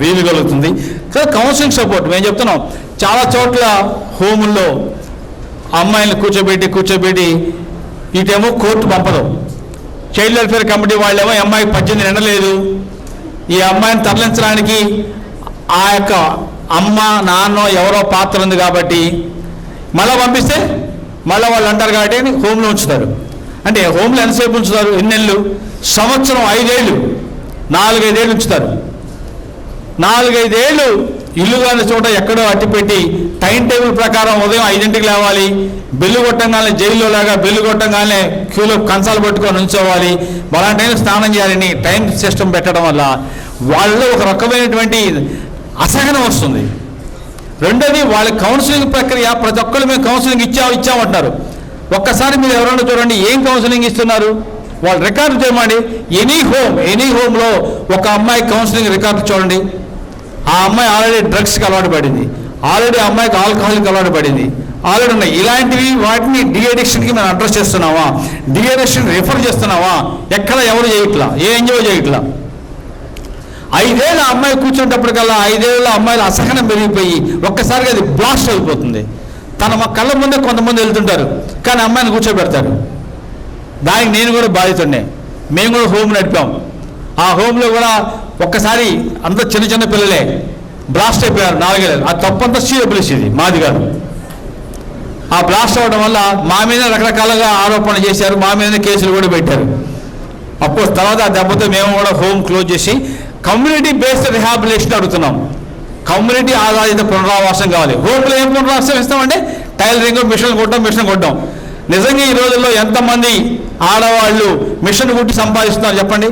వీలు కలుగుతుంది. కౌన్సిలింగ్ సపోర్ట్ మేము చెప్తున్నాం, చాలా చోట్ల హోముల్లో అమ్మాయిలను కూర్చోబెట్టి ఇటేమో కోర్టు పంపదు. చైల్డ్ వెల్ఫేర్ కమిటీ వాళ్ళేమో అమ్మాయికి 18 నిండలేదు, ఈ అమ్మాయిని తరలించడానికి ఆ యొక్క అమ్మ నాన్న ఎవరో పాత్ర ఉంది కాబట్టి మళ్ళీ పంపిస్తే మళ్ళీ వాళ్ళు అంటారు కాబట్టి హోమ్లో ఉంచుతారు. అంటే హోమ్లో ఎంతసేపు ఉంచుతారు, ఎన్ని నెలలు, సంవత్సరం, 5 ఏళ్ళు, 4-5 ఏళ్ళు ఉంచుతారు. 4-5 ఏళ్ళు ఇల్లు కాని చోట ఎక్కడో అట్టిపెట్టి టైం టేబుల్ ప్రకారం ఉదయం 5ంటికి లేవాలి, బెల్లు కొట్టంగానే జైల్లో లాగా బెల్లు కొట్టంగానే క్యూలో కంచాలు పట్టుకొని ఉంచోవాలి, అలాంటి టైం స్నానం చేయాలని టైం సిస్టమ్ పెట్టడం వల్ల వాళ్ళు ఒక రకమైనటువంటి అసహనం వస్తుంది. రెండోది వాళ్ళ కౌన్సిలింగ్ ప్రక్రియ, ప్రతి ఒక్కరు మేము కౌన్సిలింగ్ ఇచ్చామంటున్నారు. ఒక్కసారి మీరు ఎవరైనా చూడండి ఏం కౌన్సిలింగ్ ఇస్తున్నారు, వాళ్ళు రికార్డు చేయమండి. ఎనీ హోమ్లో ఒక అమ్మాయి కౌన్సిలింగ్ రికార్డు చూడండి. ఆ అమ్మాయి ఆల్రెడీ డ్రగ్స్కి అలవాటు పడింది, ఆల్రెడీ అమ్మాయికి ఆల్కహాల్కి అలవాటు పడింది, ఆల్రెడీ ఉన్నాయి. ఇలాంటివి వాటిని డీఅడిక్షన్కి మనం అడ్రస్ చేస్తున్నావా, డీఅడిక్షన్ రిఫర్ చేస్తున్నావా, ఎక్కడ ఎవరు చేయట్లా, ఏ ఎన్జిఓ చేయట్లా. 5 ఏళ్ళ అమ్మాయి కూర్చునేటప్పటికల్లా 5 ఏళ్ళ అమ్మాయిల అసహనం పెరిగిపోయి ఒక్కసారిగా అది బ్లాస్ట్ అయిపోతుంది. తన మా కళ్ళ ముందే కొంతమంది వెళ్తుంటారు కానీ అమ్మాయిని కూర్చోబెడతారు. దానికి నేను కూడా బాధితుండే. మేము కూడా హోమ్ నడిపాం. ఆ హోమ్లో కూడా ఒక్కసారి అంత చిన్న పిల్లలే బ్లాస్ట్ అయిపోయారు 4 ఏళ్ళు. ఆ తప్పంతా సిడబ్ల్యూసీది, మాది కాదు. ఆ బ్లాస్ట్ అవ్వడం వల్ల మా మీద రకరకాలుగా ఆరోపణలు చేశారు, మా మీద కేసులు కూడా పెట్టారు. అప్పుడు తర్వాత ఆ దెబ్బతో మేము కూడా హోమ్ క్లోజ్ చేసి కమ్యూనిటీ బేస్డ్ రిహాబిలిటేషన్ అడుగుతున్నాం. కమ్యూనిటీ ఆధారిత పునరావాసం కావాలి. హోమ్లో ఏం పునరావాసం ఇస్తామంటే టైలరింగ్, మిషన్ కొట్టడం. నిజంగా ఈ రోజుల్లో ఎంతమంది ఆడవాళ్ళు మిషన్ కుట్టి సంపాదిస్తున్నారు చెప్పండి.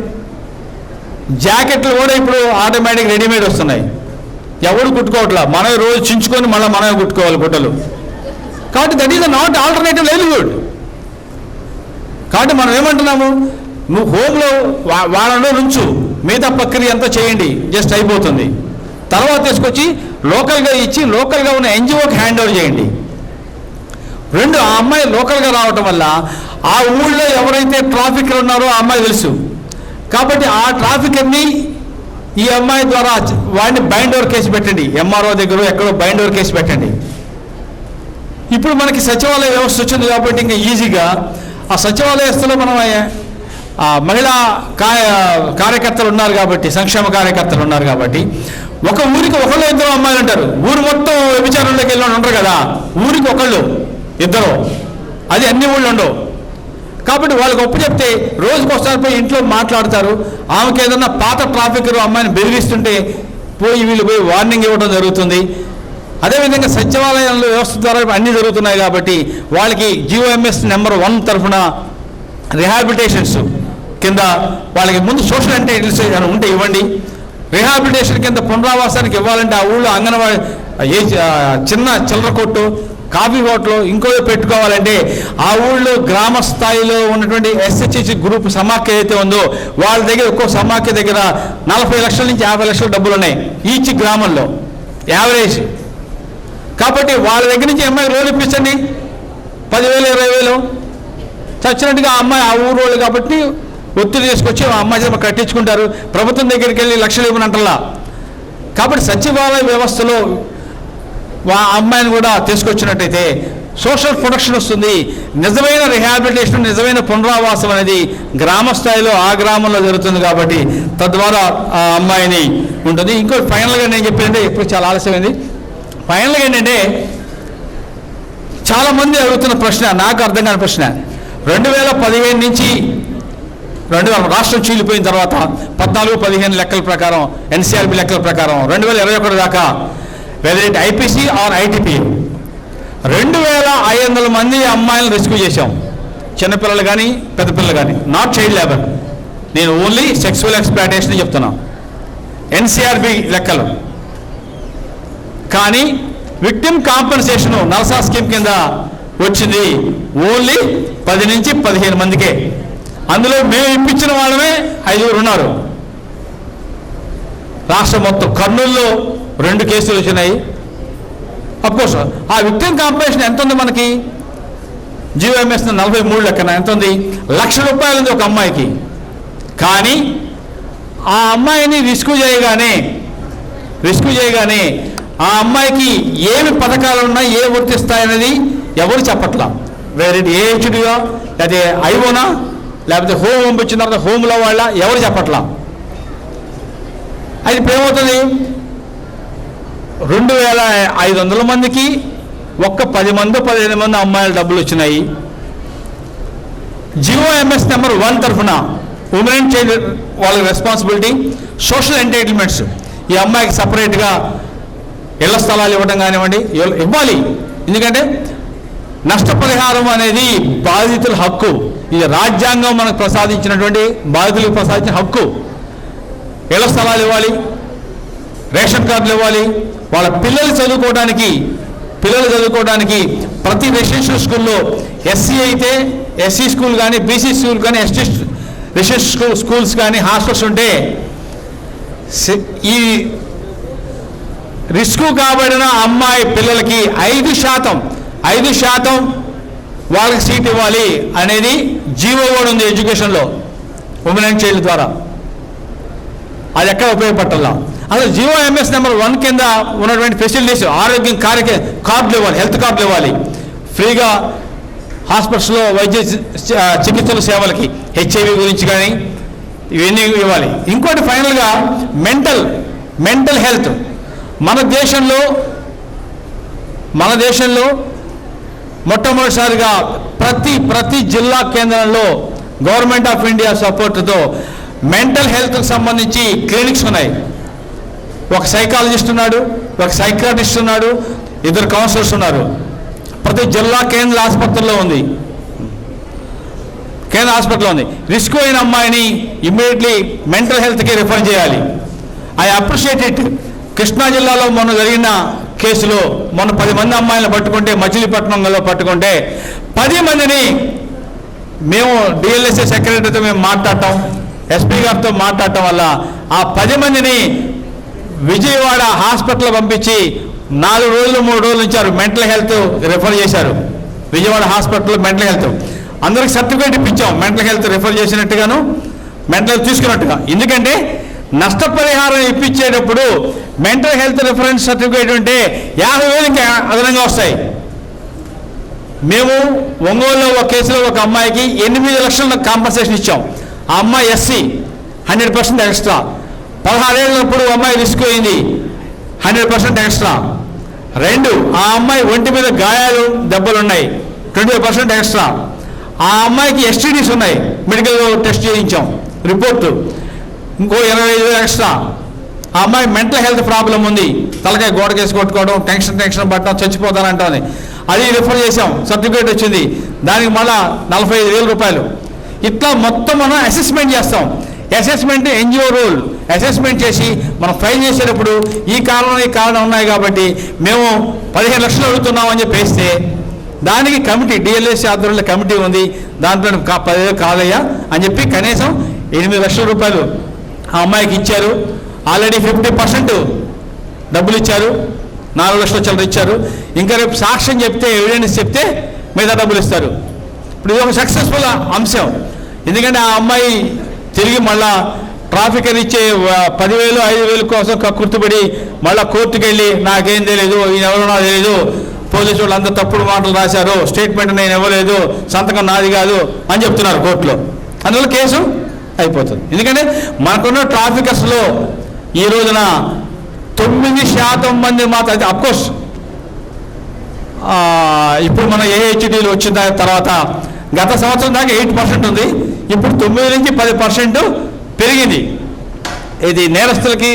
జాకెట్లు కూడా ఇప్పుడు ఆటోమేటిక్ రెడీమేడ్ వస్తున్నాయి, ఎవరు కుట్టుకోవట్లా, మనమే రోజు చించుకొని మళ్ళీ మనమే కుట్టుకోవాలి గుడ్డలు. కాబట్టి that is not alternative livelihood. కాబట్టి మనం ఏమంటున్నాము, నువ్వు హోమ్లో వాళ్ళలో నుంచు, మిగతా ప్రక్రియ అంతా చేయండి, జస్ట్ అయిపోతుంది. తర్వాత తీసుకొచ్చి లోకల్గా ఇచ్చి లోకల్గా ఉన్న ఎన్జిఓకి హ్యాండ్ ఓవర్ చేయండి. రెండు, ఆ అమ్మాయి లోకల్గా రావటం వల్ల ఆ ఊళ్ళో ఎవరైతే ట్రాఫికర్ ఉన్నారో ఆ అమ్మాయి తెలుసు. కాబట్టి ఆ ట్రాఫికర్ని ఈ అమ్మాయి ద్వారా వాడిని బైండ్ ఓవర్ కేసు పెట్టండి, ఎంఆర్ఓ దగ్గర ఎక్కడో బైండ్ ఓవర్ కేసు పెట్టండి. ఇప్పుడు మనకి సచివాలయ వ్యవస్థ వచ్చింది కాబట్టి ఇంకా ఈజీగా ఆ సచివాలయ వ్యవస్థలో మనం మహిళా కార్యకర్తలు ఉన్నారు కాబట్టి, సంక్షేమ కార్యకర్తలు ఉన్నారు కాబట్టి, ఒక ఊరికి ఒకళ్ళు ఇద్దరు అమ్మాయిలు ఉంటారు. ఊరు మొత్తం వ్యభిచారంలోకి వెళ్ళి ఉంటారు కదా, ఊరికి ఒకళ్ళు ఇద్దరు, అది అన్ని ఊళ్ళు ఉండవు. కాబట్టి వాళ్ళకి ఒప్పు చెప్తే రోజుకి ఒకసారి పోయి ఇంట్లో మాట్లాడతారు. ఆమెకి ఏదన్నా పాత ట్రాఫికర్ అమ్మాయిని బెదిరిస్తుంటే పోయి వీళ్ళు పోయి వార్నింగ్ ఇవ్వడం జరుగుతుంది. అదేవిధంగా సచివాలయంలో వ్యవస్థ ద్వారా అన్నీ జరుగుతున్నాయి కాబట్టి వాళ్ళకి జిఓఎంఎస్ నెంబర్ 1 తరఫున రిహాబిలిటేషన్స్ కింద వాళ్ళకి ముందు సోషల్ ఎంటైటిల్స్ ఉంటే ఇవ్వండి. రిహాబిలిటేషన్ కింద పునరావాసానికి ఇవ్వాలంటే ఆ ఊళ్ళో అంగన్వాడీ చిన్న చిల్లర కొట్టు, కాఫీ హోటల్ ఇంకో పెట్టుకోవాలంటే ఆ ఊళ్ళో గ్రామ స్థాయిలో ఉన్నటువంటి ఎస్హెచ్హెచ్ గ్రూప్ సమాఖ్య అయితే ఉందో వాళ్ళ దగ్గర ఒక్కో సమాఖ్య దగ్గర 40 లక్షల నుంచి 50 లక్షల డబ్బులు ఉన్నాయి ఈచ్ గ్రామంలో యావరేజ్. కాబట్టి వాళ్ళ దగ్గర నుంచి అమ్మాయి రోజు ఇప్పించండి, 10,000 20,000 చచ్చినట్టుగా ఆ అమ్మాయి ఆ ఊరు వాళ్ళు కాబట్టి ఒత్తిడి తీసుకొచ్చి ఆ అమ్మాయి చేత కట్టించుకుంటారు. ప్రభుత్వం దగ్గరికి వెళ్ళి లక్షలు ఇవ్వనంటలా. కాబట్టి సచివాలయ వ్యవస్థలో ఆ అమ్మాయిని కూడా తీసుకొచ్చినట్టయితే సోషల్ ప్రొటెక్షన్ వస్తుంది. నిజమైన రిహాబిలిటేషన్, నిజమైన పునరావాసం అనేది గ్రామ స్థాయిలో ఆ గ్రామంలో జరుగుతుంది కాబట్టి తద్వారా ఆ అమ్మాయిని ఉంటుంది. ఇంకోటి ఫైనల్గా నేను చెప్పేదంటే, ఇప్పుడు చాలా ఆలస్యమైంది, ఫైనల్గా ఏంటంటే చాలామంది అడుగుతున్న ప్రశ్న, నాకు అర్థం కాని ప్రశ్న, 2015 నుంచి 2000 రాష్ట్రం చీలిపోయిన తర్వాత 14-15 లెక్కల ప్రకారం, ఎన్సీఆర్బీ లెక్కల ప్రకారం 2021 దాకా whether it IPC or ITP 2500 మంది అమ్మాయిలను రెస్క్యూ చేశాం. చిన్నపిల్లలు కానీ పెద్దపిల్లలు కానీ, నాట్ చైల్డ్ లేబర్, నేను ఓన్లీ సెక్సువల్ ఎక్స్ప్లాయిటేషన్ చెప్తున్నా, ఎన్సీఆర్బీ లెక్కలు. కానీ విక్టిమ్ కాంపెన్సేషన్ నల్సా స్కీమ్ కింద వచ్చింది ఓన్లీ 10 నుంచి 15 మందికే. అందులో మేము ఇప్పించిన వాళ్ళమే 5 ఉన్నారు. రాష్ట్రం మొత్తం కర్నూలులో 2 కేసులు వచ్చినాయి. అఫ్కోర్స్ ఆ విక్టిమ్ కాంపెన్సేషన్ ఎంత ఉంది మనకి, జిఓఎంఎస్ 43 లెక్కన ఎంత ఉంది, ₹1,00,000 ఉంది ఒక అమ్మాయికి. కానీ ఆ అమ్మాయిని రిస్క్యూ చేయగానే ఆ అమ్మాయికి ఏమి పథకాలు ఉన్నాయి, ఏ వర్తిస్తాయనేది ఎవరు చెప్పట్లా. వేరే ఏహెచ్డియా లేకపోతే ఐఓనా లేకపోతే హోమ్ పంపించిన తర్వాత హోమ్లో వాళ్ళ ఎవరు చెప్పట్లా. అది ఇప్పుడు ఏమవుతుంది, 2500 మందికి ఒక్క 10 మంది 15 మంది అమ్మాయిల డబ్బులు వచ్చినాయి. జిఓఎంఎస్ నెంబర్ 1 తరఫున ఉమెన్ అండ్ చైల్డ్ వాళ్ళకి రెస్పాన్సిబిలిటీ, సోషల్ ఎంటైటిల్మెంట్స్, ఈ అమ్మాయికి సపరేట్గా ఇళ్ల స్థలాలు ఇవ్వడం కానివ్వండి, ఇవ్వాలి. ఎందుకంటే నష్టపరిహారం అనేది బాధితుల హక్కు, ఇది రాజ్యాంగం మనకు ప్రసాదించినటువంటి, బాధితులకు ప్రసాదించిన హక్కు. ఇళ్ల స్థలాలు ఇవ్వాలి, రేషన్ కార్డులు ఇవ్వాలి, వాళ్ళ పిల్లలు చదువుకోవడానికి ప్రతి రెసిడెన్షియల్ స్కూల్లో ఎస్సీ అయితే ఎస్సీ స్కూల్ కానీ, బీసీ స్కూల్ కానీ, ఎస్టీ రెసిడెన్షియల్ స్కూల్స్ కానీ, హాస్టల్స్ ఉంటే ఈ రిస్క్ కాబడిన అమ్మాయి పిల్లలకి 5% వాళ్ళకి సీట్ ఇవ్వాలి అనేది జీవో కూడా ఉంది ఎడ్యుకేషన్లో, ఉమెన్ అండ్ చైల్డ్ ద్వారా. అది ఎక్కడ ఉపయోగపడాలా. అసలు జిఓఎంఎస్ నెంబర్ 1 కింద ఉన్నటువంటి ఫెసిలిటీస్, ఆరోగ్యం కార్డులు ఇవ్వాలి, హెల్త్ కార్డులు ఇవ్వాలి, ఫ్రీగా హాస్పిటల్స్లో వైద్య చికిత్సల సేవలకి, హెచ్ఐవి గురించి కానీ ఇవన్నీ ఇవ్వాలి. ఇంకోటి ఫైనల్గా మెంటల్ హెల్త్. మన దేశంలో మొట్టమొదటిసారిగా ప్రతి జిల్లా కేంద్రంలో గవర్నమెంట్ ఆఫ్ ఇండియా సపోర్టుతో మెంటల్ హెల్త్కి సంబంధించి క్లినిక్స్ ఉన్నాయి. ఒక సైకాలజిస్ట్ ఉన్నాడు, ఒక సైకాట్రిస్ట్ ఉన్నాడు, 2 కౌన్సిలర్స్ ఉన్నారు. ప్రతి జిల్లా కేంద్ర ఆసుపత్రిలో ఉంది. కేంద్ర హాస్పిటల్లో ఉంది. రిస్క్ అయిన అమ్మాయిని ఇమ్మీడియట్లీ మెంటల్ హెల్త్కి రిఫర్ చేయాలి. I appreciate it. కృష్ణా జిల్లాలో మొన్న జరిగిన కేసులో మొన్న 10 మంది అమ్మాయిలను పట్టుకుంటే, మచిలీపట్నంలో పట్టుకుంటే 10 మందిని మేము డిఎల్ఎస్ఏ సెక్రటరీతో మేము మాట్లాడటం, ఎస్పీ గారితో మాట్లాడటం వల్ల ఆ 10 మందిని విజయవాడ హాస్పిటల్ పంపించి 4 రోజులు 3 రోజులు ఇచ్చారు. మెంటల్ హెల్త్ రిఫర్ చేశారు. విజయవాడ హాస్పిటల్ మెంటల్ హెల్త్ అందరికి సర్టిఫికేట్ ఇప్పించాం, మెంటల్ హెల్త్ రిఫర్ చేసినట్టుగాను మెంటల్ హెల్త్ తీసుకున్నట్టుగా. ఎందుకంటే నష్టపరిహారం ఇప్పించేటప్పుడు మెంటల్ హెల్త్ రిఫరెన్స్ సర్టిఫికేట్ ఉంటే 50,000 ఇంకా అదనంగా వస్తాయి. మేము ఒంగోలులో ఒక కేసులో ఒక అమ్మాయికి 8 లక్షల కాంపన్సేషన్ ఇచ్చాం. ఆ అమ్మాయి ఎస్సీ, 100% ఎక్స్ట్రా. 16 ఏళ్ళప్పుడు అమ్మాయి రిస్క్ అయింది, 100% ఎక్స్ట్రా. 2, ఆ అమ్మాయి ఒంటి మీద గాయాలు దెబ్బలు ఉన్నాయి, 20% ఎక్స్ట్రా. ఆ అమ్మాయికి ఎస్టీడీస్ ఉన్నాయి, మెడికల్ టెస్ట్ చేయించాం, రిపోర్టు ఇంకో 25,000 ఎక్స్ట్రా. ఆ అమ్మాయి మెంటల్ హెల్త్ ప్రాబ్లం ఉంది, తలకాయ గోడకేసి కొట్టుకోవడం, టెన్షన్ పట్టడం, చచ్చిపోతానంటుంది. అది రిఫర్ చేసాం, సర్టిఫికేట్ వచ్చింది, దానికి మళ్ళా 45,000 రూపాయలు. ఇట్లా మొత్తం మనం అసెస్మెంట్ చేస్తాం. Assessment NGO role. అసెస్మెంట్ చేసి మనం ఫైల్ చేసేటప్పుడు ఈ కారణం ఉన్నాయి కాబట్టి మేము 15 లక్షలు అడుగుతున్నామని చెప్పి వేస్తే దానికి కమిటీ, డిఎల్ఎస్సీ ఆధ్వర్యంలో కమిటీ ఉంది, దాంట్లో 10,000 కాదయ్యా అని చెప్పి కనీసం 8 లక్షల రూపాయలు ఆ అమ్మాయికి ఇచ్చారు. ఆల్రెడీ 50% డబ్బులు ఇచ్చారు, 4 లక్షల చిల్లర ఇచ్చారు. ఇంకా రేపు సాక్ష్యం చెప్తే, ఎవిడెన్స్ చెప్తే మిగతా డబ్బులు ఇస్తారు. ఇప్పుడు ఇది ఒక సక్సెస్ఫుల్ అంశం. ఎందుకంటే ఆ అమ్మాయి తిరిగి మళ్ళా ట్రాఫిక్ అని ఇచ్చే 10,000, 5,000 కోసం గుర్తుపడి మళ్ళీ కోర్టుకు వెళ్ళి నాకేం తెలియదు, ఈయన ఎవరో నాకు తెలియదు, పోలీసు వాళ్ళు అంతా తప్పుడు మాటలు రాశారు, స్టేట్మెంట్ నేను ఇవ్వలేదు, సంతకం నాది కాదు అని చెప్తున్నారు కోర్టులో. అందువల్ల కేసు అయిపోతుంది. ఎందుకంటే మనకున్న ట్రాఫికర్స్లో ఈ రోజున 9% మంది మాత్రం, అది అఫ్కోర్స్ ఇప్పుడు మన ఏహెచ్డీలు వచ్చిన తర్వాత గత సంవత్సరం దాకా 8% ఉంది, ఇప్పుడు 9 నుంచి 10% పెరిగింది. ఇది నేరస్తులకి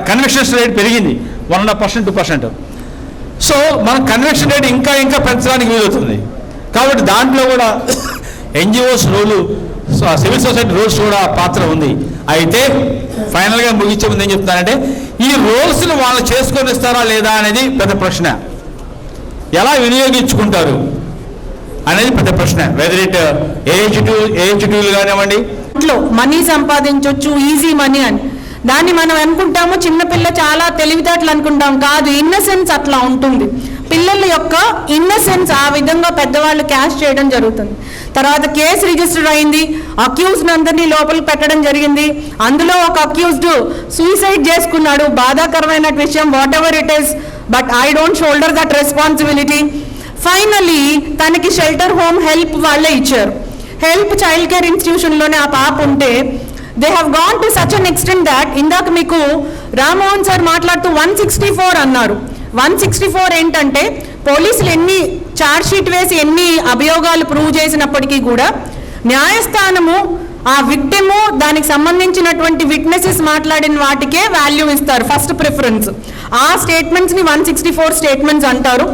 కన్విక్షన్స్ రేట్ పెరిగింది 1.5%, 2%. సో మనం కన్విక్షన్ రేట్ ఇంకా పెంచడానికి వీలవుతుంది. కాబట్టి దాంట్లో కూడా ఎన్జిఓస్ రోలు, సివిల్ సొసైటీ రోల్స్ కూడా పాత్ర ఉంది. అయితే ఫైనల్గా ముగించే ముందు ఏం చెప్తున్నానంటే, ఈ రోల్స్ని వాళ్ళు చేసుకొని ఇస్తారా లేదా అనేది పెద్ద ప్రశ్న. ఎలా వినియోగించుకుంటారు అనేది పెద్ద ప్రశ్న. వెదర్ ఇట్ ఏహెచ్టీలు కానివ్వండి, మనీ సంపాదించవచ్చు, ఈజీ మనీ అని దాన్ని మనం అనుకుంటాము. చిన్నపిల్ల చాలా తెలివితేటలు అనుకుంటాం, కాదు, ఇన్నసెన్స్ అట్లా ఉంటుంది. పిల్లల యొక్క ఇన్నసెన్స్ ఆ విధంగా పెద్దవాళ్ళు క్యాష్ చేయడం జరుగుతుంది. తర్వాత కేసు రిజిస్టర్ అయింది, అక్యూజ్డ్ అందరినీ లోపలికి పెట్టడం జరిగింది. అందులో ఒక అక్యూజ్డ్ సూసైడ్ చేసుకున్నాడు, బాధాకరమైన విషయం, what ever it is, but I don't shoulder that responsibility. Finally తనకి షెల్టర్ హోమ్ హెల్ప్ వాళ్ళే ఇచ్చారు. హెల్ప్ చైల్డ్ కేర్ ఇన్స్టిట్యూషన్లోనే ఆ పాప ఉంటే they have gone to such an extent that, ఇందాక మీకు రామ్మోహన్ సార్ మాట్లాడుతూ 164 అన్నారు. 164 ఏంటంటే పోలీసులు ఎన్ని ఛార్జ్ షీట్ వేసి ఎన్ని అభియోగాలు ప్రూవ్ చేసినప్పటికీ కూడా న్యాయస్థానము ఆ విక్టిము దానికి సంబంధించినటువంటి విట్నెసెస్ మాట్లాడిన వాటికే వాల్యూ ఇస్తారు, ఫస్ట్ ప్రిఫరెన్స్. ఆ స్టేట్మెంట్స్ని 164 స్టేట్మెంట్స్ అంటారు.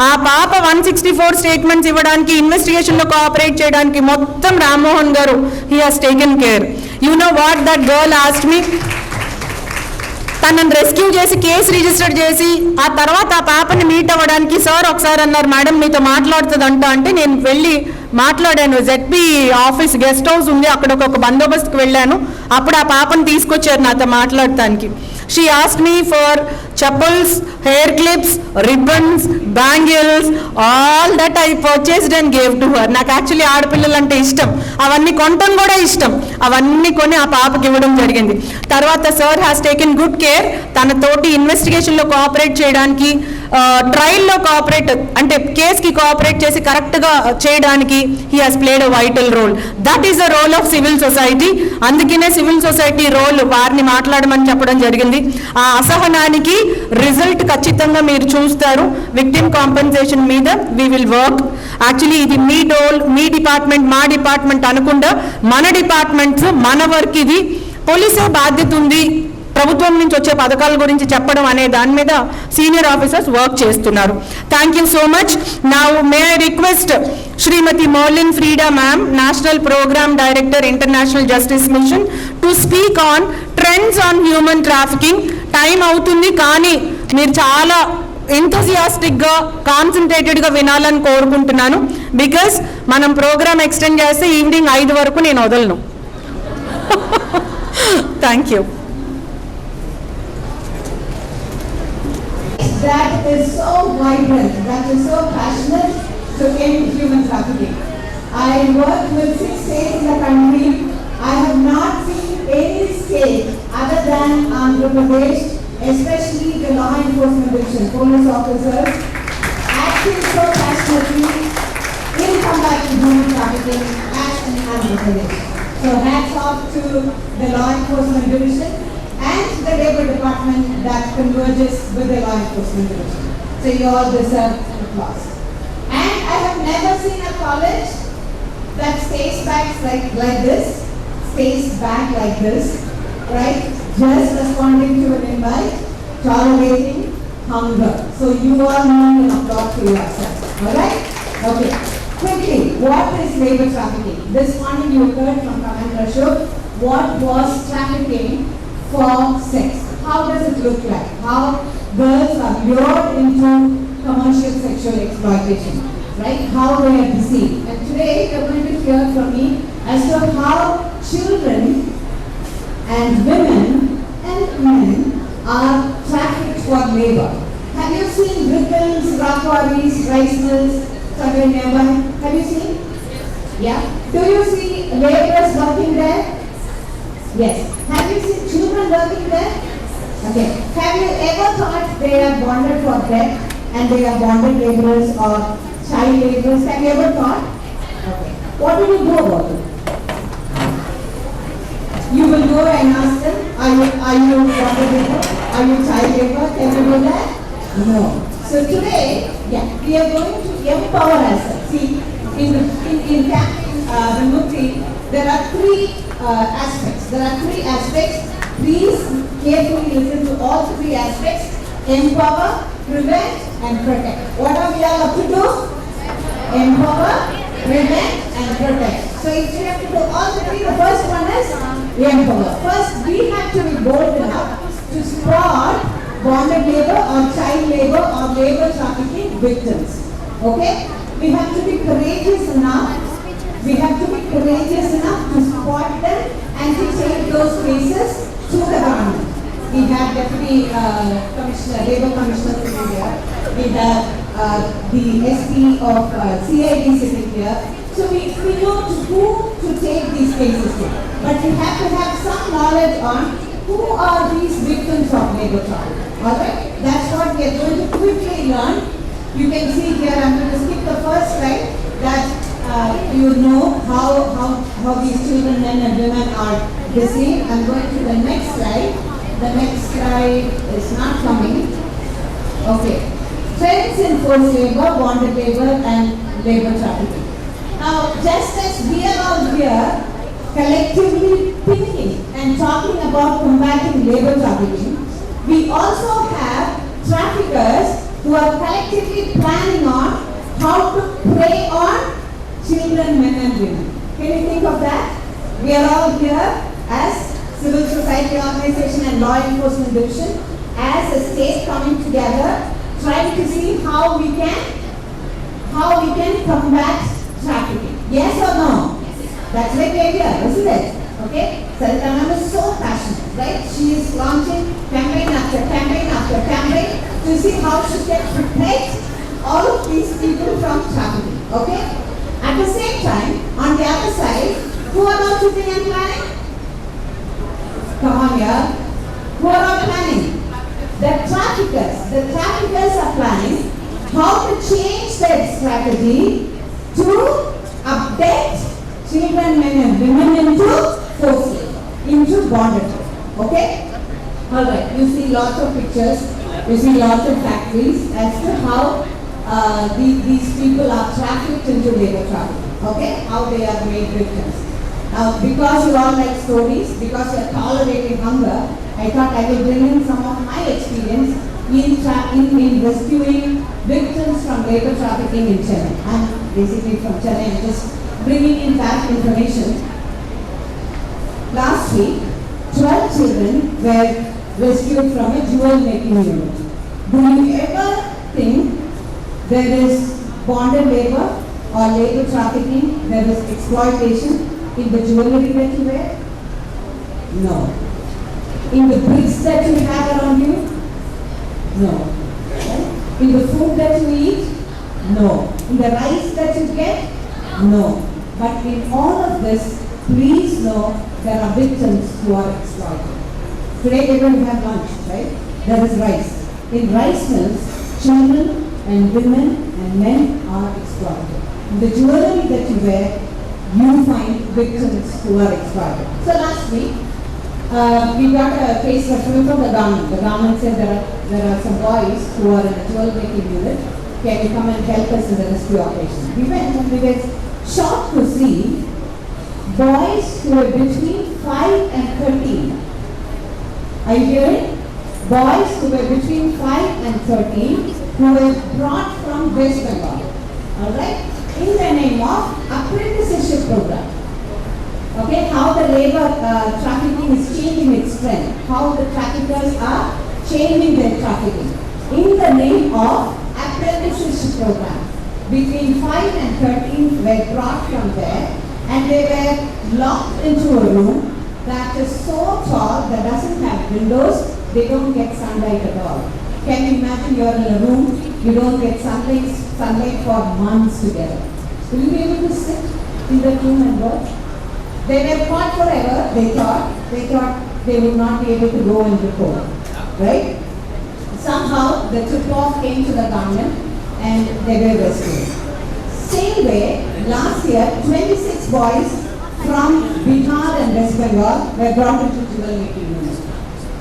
ఆ పాప 164 స్టేట్మెంట్స్ ఇవ్వడానికి, ఇన్వెస్టిగేషన్లో కోఆపరేట్ చేయడానికి మొత్తం Rammohan garu he has taken care. You know what that girl asked me? తనను రెస్క్యూ చేసి కేసు రిజిస్టర్ చేసి ఆ తర్వాత ఆ పాపని మీట్ అవ్వడానికి సార్ ఒకసారి అన్నారు, మేడం మీతో మాట్లాడుతుందంట అంటే నేను వెళ్ళి మాట్లాడాను. జెడ్పీ ఆఫీస్ గెస్ట్ హౌస్ ఉంది, అక్కడ ఒక బందోబస్తుకి వెళ్ళాను. అప్పుడు ఆ పాపను తీసుకొచ్చారు నాతో మాట్లాడటానికి. She asked me for chappals, hair clips, ribbons, bangles, all that I purchased and gave to her. నాకు యాక్చువల్లీ ఆడపిల్లలు అంటే ఇష్టం, అవన్నీ కొనటం కూడా ఇష్టం. అవన్నీ కొని ఆ పాపకి ఇవ్వడం జరిగింది. తర్వాత sir has taken good care, తనతోటి ఇన్వెస్టిగేషన్లో కోఆపరేట్ చేయడానికి, ట్రయల్లో కోఆపరేట్ అంటే కేసుకి కోఆపరేట్ చేసి కరెక్ట్గా చేయడానికి he has played a vital role. That is the role of civil society. అందుకనే సివిల్ సొసైటీ రోల్ వారిని మాట్లాడమని చెప్పడం జరిగింది. ఆ అసహనానికి రిజల్ట్ ఖచ్చితంగా మీరు చూస్తారు. విక్టిమ్ కాంపెన్సేషన్ మీద వీ విల్ వర్క్. యాక్చువల్లీ ఇది మీ రోల్, మీ డిపార్ట్మెంట్, మా డిపార్ట్మెంట్ అనకుండా మన డిపార్ట్మెంట్స్, మన వర్క్ ఇది. పోలీసే బాధ్యత ఉంది, ప్రభుత్వం నుంచి వచ్చే పథకాల గురించి చెప్పడం అనే దాని మీద సీనియర్ ఆఫీసర్స్ వర్క్ చేస్తున్నారు. Thank you so much. Now may I request Shrimati Maulin Frieda ma'am, national programme director, international justice mission, to speak on trends on human trafficking. Time అవుతుంది కానీ మీరు చాలా ఎంతూజియాస్టిక్గా, కాన్సన్ట్రేటెడ్గా వినాలని కోరుకుంటున్నాను. బికాస్ మనం ప్రోగ్రామ్ ఎక్స్టెండ్ చేస్తే ఈవినింగ్ 5 వరకు నేను వదలను. Thank you. That is so vibrant, that is so passionate to end human trafficking. I work with 6 states in the country. I have not seen any state other than Andhra Pradesh, especially the law enforcement division, police officers, acting so passionately in combating human trafficking as in Andhra Pradesh. So hats off to the law enforcement division and the labor department that converges with the law enforcement division. So you all deserve an applause. And I have never seen a college that stays back like this, right? Just responding to an invite, tolerating hunger. So you all need an applause for yourself. Alright? Okay. Quickly, what is labor trafficking? This morning you heard from Commander Ashok what was trafficking for sex. How does it look like? How girls are lured into commercial sexual exploitation, right? How they are deceived. And today you're going to hear from me as to how children and women and men are trafficked for labor. Have you seen ripples, rock quarries, rice mills somewhere nearby? Have you seen? Yeah. Do you see laborers working there? Yes. Have you seen children working there? Okay. Have you ever thought they are bonded for debt and they are bonded laborers or child laborers? Have you ever thought? Okay. What do you do about it? You will go and ask them, are you bonded labor? Are you child labor? Can you do that? No. So today, we are going to empower ourselves. See, in Campaign Vimukti, there are 3 aspects. Please carefully listen to all 3 aspects: empower, prevent, and protect. What are we all up to do? Empower, prevent, and protect. So if we have to do all 3, the first one is empower. First, we have to be bold enough to spot bonded labor or child labor or labor trafficking victims. Okay? We have to be courageous enough. To spot them and to take those cases to the government. We have Deputy Commissioner, Labour Commissioner sitting here. We have the SP of CID sitting here. So we know to who to take these cases to. But we have to have some knowledge on who are these victims of labor trafficking. Alright? That's what we are going to quickly learn. You can see here, I'm going to skip the first slide, that you know how these children, men and women are deceived. I'm going to the next slide. The next slide is not coming. Okay. Trends in forced labor, bonded labor, and labor trafficking. Now, just as we are all here collectively thinking and talking about combating labor trafficking, we also have traffickers who are collectively planning on how to prey on children, men and women. Can you think of that? We are all here as civil society organization and law enforcement division, as a state coming together, trying to see how we can combat trafficking. Yes or no? That's why we are here, isn't it? Okay? Sarita ma'am is so passionate, right? She is launching campaign after campaign after campaign to see how she can protect all of these people from trafficking. Okay? At the same time, on the other side, who are all sitting and planning? Come on here. Who are all planning? The traffickers. The traffickers are planning how to change their strategy to update children, men and women into forced labor, into bonded labor. Okay? Alright, you see lots of pictures, you see lots of factories as to how these people are trafficked into labor trafficking. Okay? How they are made victims. Because you all like stories, because you are tolerating hunger, I thought I will bring in some of my experience in rescuing victims from labor trafficking in Chennai. I'm basically from Chennai, I'm just bringing in that information. Last week, 12 children were rescued from a jewel making unit. Do you ever think there is bonded labor or labor trafficking, there is exploitation in the jewelry that you wear? No. In the bricks that you have around you? No. Right? In the food that you eat? No. In the rice that you get? No. But in all of this, please know there are victims who are exploited. Today we're going to have lunch, right? There is rice. In rice mills, children and women and men are exploited. In the jewelry that you wear, you find victims who are exploited. So last week, we got a case referral from the government. The government said there are some boys who are in a jewel making unit. Can you come and help us in the rescue operation? We went and we were shocked to see boys who were between 5 and 13. Are you hearing? Boys who were between 5 and 13 who were brought from West Bengal. Alright? In the name of apprenticeship program. Okay, how the labor trafficking is changing its trend. How the traffickers are changing their trafficking. In the name of apprenticeship program. Between 5 and 13 were brought from there and they were locked into a room that is so tall that doesn't have windows, they don't get sunlight at all. Can you imagine you're in a room, you don't get sunlight for months together. Will you be able to sit in that room and work? They were caught forever, they thought they would not be able to go and report. Right? Somehow the tip-off came to the government and they were rescued. Same way, last year, 26 boys from Bihar and West Bengal were brought into jewel making unit.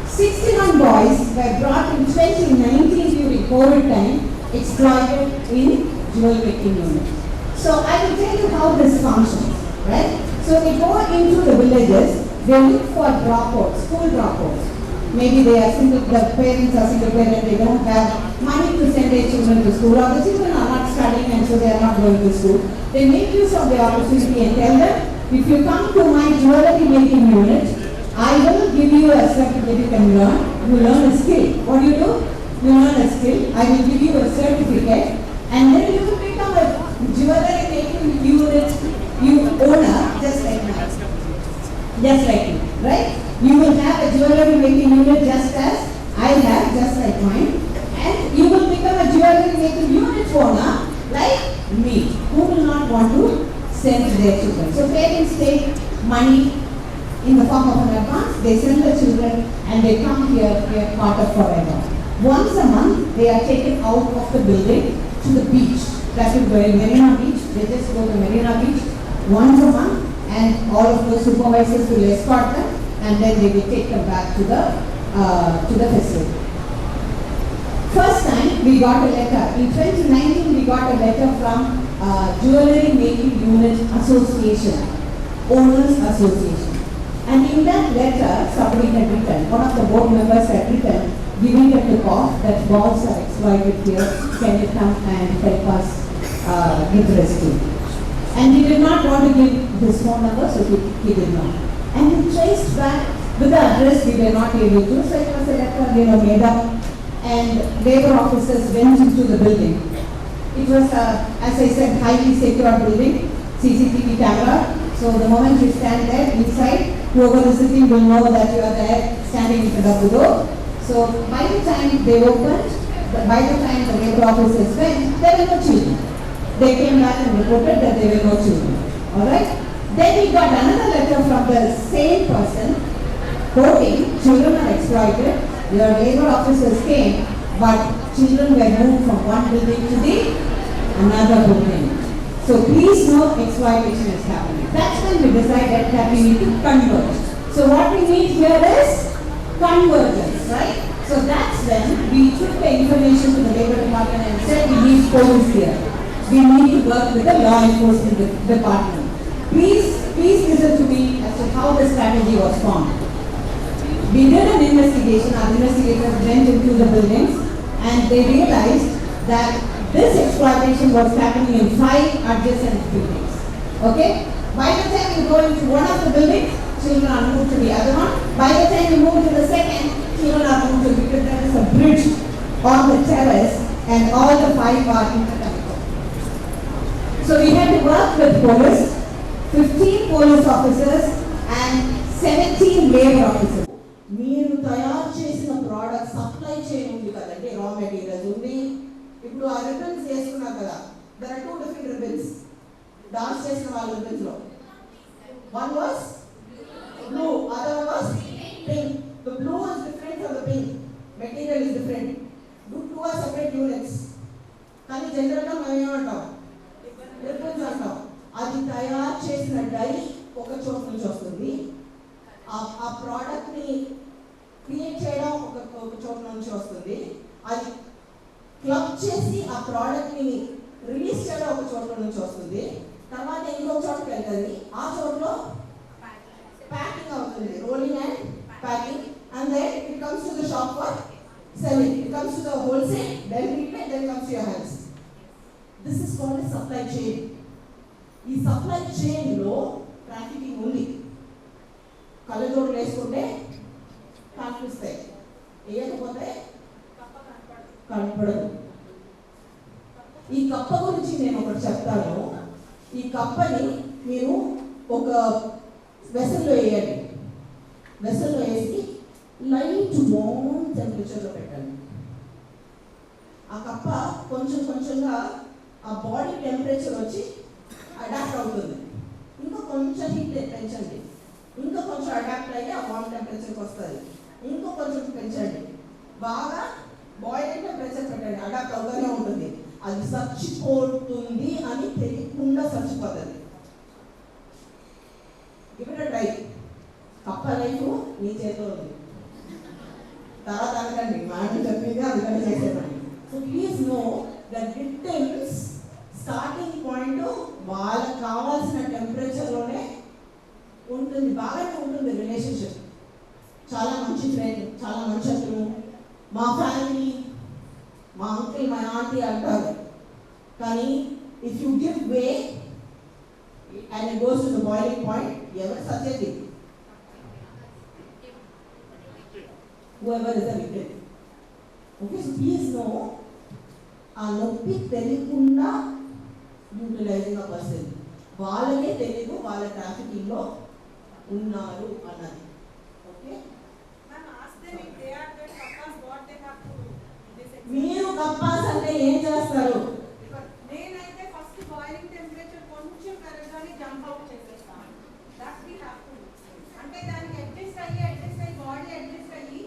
61 boys were brought in 2019 during COVID time, exploited in jewel making unit. So I will tell you how this functions, right? So they go into the villages, they look for dropouts, school dropouts. Maybe they are the parents are single parent, they don't have money to send their children to school, or the children are not studying and so they are not going to school. They make use of the opportunity and tell them, if you come to my jewelry making unit, I will give you a certificate you can learn. You learn a skill. What do? You learn a skill. I will give you a certificate and then you will become a jewelry making unit owner just like me. Just like me, right? You will have a jewelry making unit just as I have, just like mine. And you will become a jewelry making unit owner like me, who will not want to send their children. So parents take money in the form of an advance, they send the children and they come here part of forever. Once a month, they are taken out of the building to the beach. That will go in Marina Beach. They just go to Marina Beach once a month and all of the supervisors will escort them and then they will take them back to the facility. First time we got a letter. In 2019 we got a letter from Jewelry Making Unit Association, Owners Association. And in that letter, somebody had written, one of the board members had written, giving a tip off that boys are exploited here, can you come and help us with rescue? And he did not want to give his phone number, so he did not. And he traced back with the address we were not able to, so it was a letter made up, and labor officers went into the building. It was, as I said, highly secure building, CCTV camera. So the moment you stand there inside, whoever is sitting will know that you are there standing in front of the door. So by the time they opened, by the time the labor officers went, there were no children. They came back and reported that there were no children. Alright? Then we got another letter from the same person quoting, children are exploited, your labor officers came, but children were moved from one building to the another building. So please know exploitation is happening. That's when we decided that we need to converge. So what we need here is convergence, right? So that's when we took the information to the Labor Department and said we need police here. We need to work with the law enforcement department. Please please listen to me as to how the strategy was formed. We did an investigation. Our investigators went into the buildings and they realized that this exploitation was happening in 5 adjacent buildings. Okay? By the time you go into one of the buildings, children are moved to the other one. By the time you move to the second, children are moved to, because there is a bridge on the terrace and all the 5 are interconnected. So we had to work with police, 15 police officers and 17 labor officers. మీరు తయారు చేసిన product supply chain ఉంది కదండి, రా materials ఉంది. ఇప్పుడు ఆ ribbons వేసుకున్నారు కదా, there are 2 different ribbons. Dance చేసిన వాళ్ళ రిబన్స్ లో one was blue, other was pink. The blue is different from the pink. Material is different. Two are separate units. కానీ జనరల్ గా మనం ఏమంటాం, రిబన్స్ అంటాం. అది తయారు చేసిన డై ఒక చోట నుంచి వస్తుంది. ఆ ప్రోడక్ట్ ని క్రియేట్ చేయడం ఒక చోట నుంచి వస్తుంది. అది క్లబ్ చేసి ఆ ప్రోడక్ట్ ని రిలీజ్ చేయడం ఒక చోట నుంచి వస్తుంది. తర్వాత ఇంకొక చోటకి వెళ్తుంది. ఆ చోటలో ప్యాకింగ్ అవుతుంది, rolling and packing, and then it comes to the shop for selling. It comes to the wholesale, then retail, then comes to your hands. This is called supply chain. ఈ సప్లై చైన్ లో trafficking ఉంది. కళ్ళజోడులు వేసుకుంటే కనిపిస్తాయి, వేయకపోతే కనపడదు. ఈ కప్ప గురించి నేను ఒకటి చెప్తాను. ఈ కప్పని మీరు ఒక వెసల్లో వేయండి. వెసల్లో వేసి లైట్ వార్మ్ టెంపరేచర్లో పెట్టండి. ఆ కప్ప కొంచెం కొంచెంగా ఆ బాడీ టెంపరేచర్ వచ్చి అడాప్ట్ అవుతుంది. ఇంకా కొంచెం హీట్ పెంచండి, ఇంకా కొంచెం అడాప్ట్ అయ్యి ఆ వార్మ్ టెంపరేచర్కి వస్తుంది. ఇంకో కొంచెం పెంచండి, బాగా బాయిలింగ్ టెంపరేచర్ పెట్టండి, అడాప్ట్ అవుతూనే ఉంటుంది. అది చచ్చిపోతుంది అని తెలియకుండా చచ్చిపోతుంది. ఇప్పుడు ట్రై. కప్ప లైఫ్ నీ చేతిలో ఉంది. తర్వాత అనకండి మేడం చెప్పింది అందుకని చేసేదండి. So please know the victims starting point వాళ్ళకి కావాల్సిన టెంపరేచర్లోనే ఉంటుంది, బాగానే ఉంటుంది రిలేషన్షిప్. చాలా మంచి ఫ్రెండ్, చాలా మంచి అతను, మా ఫ్యామిలీ, మా అంకుల్, మా ఆంటీ అంటారు. కానీ if you give way and it goes to the boiling point, ఎవరు సత్యది? whoever is the victim. Okay, so please know, ఆ నొప్పి తెలియకుండా యూటిలైజింగ్ అ పర్సన్, వాళ్ళకే తెలియదు వాళ్ళ ట్రాఫికింగ్లో ఉన్నారు అన్నది. ఓకే, మీరు కప్పాస్ అంటే ఏం చేస్తారు? నేనైతే ఫస్ట్ బాయిలింగ్ టెంపరేచర్ కొంచెం పెరగానే జంప్ అవుట్ చేసేస్తాను. దట్ వి హావ్ టు, అంటే దానికి అడ్జస్ట్ అయ్యి బాడీ అడ్జస్ట్ అయ్యి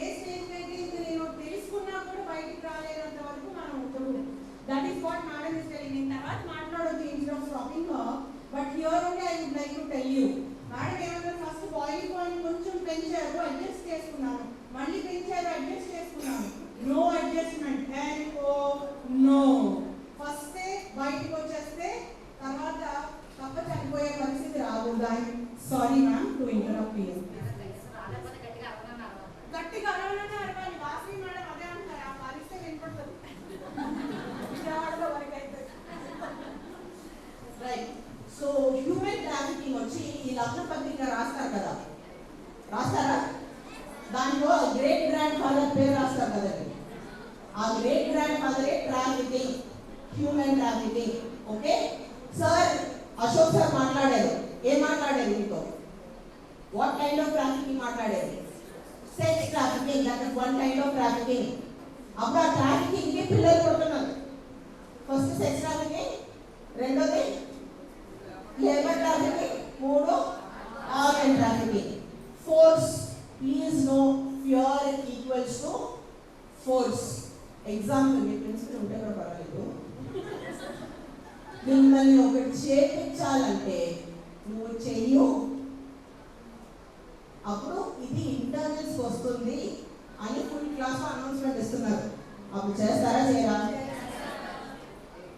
ఏ స్టేజ్ అయితే నేను తెలుసుకున్నా కూడా బయటికి రాలేనంత వరకు మనం ఉండకూడదు. That is what madam is telling. నేను తర్వాత మాట్లాడొచ్చు instead of stopping, but here only I would like to tell you. Madam ఏమన్నా ఫస్ట్ బాయిలింగ్ పాయింట్ కొంచెం పెంచారు, అడ్జస్ట్ చేసుకున్నాను, మళ్ళీ పెంచారు, అడ్జస్ట్ చేసుకున్నాను. No adjustment, and oh no, ఫస్టే బయటకు వచ్చేస్తే తర్వాత తప్ప చనిపోయే పరిస్థితి రాకూడదు. Sorry ma'am to interrupt you. గట్టిగా అరవాలనే అరవాలి. వాసి మేడం అదే అంటారు, ఆ పరిస్థితి వినపడుతుంది విజయవాడలో వరకు అయితే. రైట్. సో హ్యూమన్ ట్రాఫికింగ్ వచ్చి ఈ లగ్న పత్రిక రాస్తారు కదా, రాస్తారా? దాంట్లో గ్రేట్ గ్రాండ్ ఫాదర్ పేరు రాస్తారు కదండి. ఆ గ్రేట్ గ్రాండ్ ఫాదరే trafficking, human trafficking. Okay sir, Ashok sir మాట్లాడారు. ఏం మాట్లాడారు మీతో? వాట్ కైండ్ ఆఫ్ ట్రాఫికింగ్ మాట్లాడారు? Sex trafficking, that is one kind of trafficking. అప్పుడు ఆ ట్రాఫికింగ్ కి పిల్లలు కొడుతున్నారు. ఫస్ట్ సెక్స్ ట్రాఫికింగ్, రెండోది లేబర్ ట్రాఫికింగ్, మూడో organ trafficking. Force, please know, pure equals to force. Example, మీ ప్రిన్సిపల్ ఉంటే కూడా పర్వాలేదు, మిమ్మల్ని ఒకటి చేయించాలంటే నువ్వు చెయ్యు, అప్పుడు ఇది ఇంటర్నల్స్ వస్తుంది అని ఫుల్ క్లాస్ అనౌన్స్మెంట్ ఇస్తున్నారు. అప్పుడు చేస్తారా చేయరా?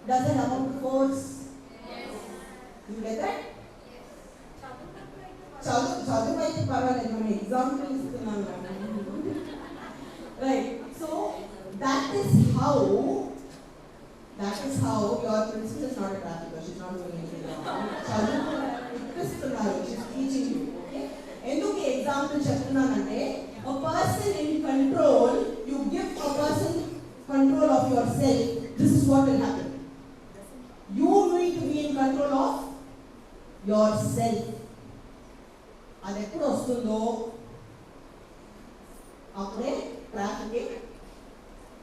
Does it amount to force? You get that? example ఇస్తున్నాను. Right. So that is how your principal is not a trafficker. She's not doing anything wrong. She's teaching you. Okay. ఎందుకు example చెప్తున్నానంటే a person in control, you give a person control of yourself, this is what will happen. You need to be in control of yourself. అది ఎప్పుడు వస్తుందో అప్పుడే traffic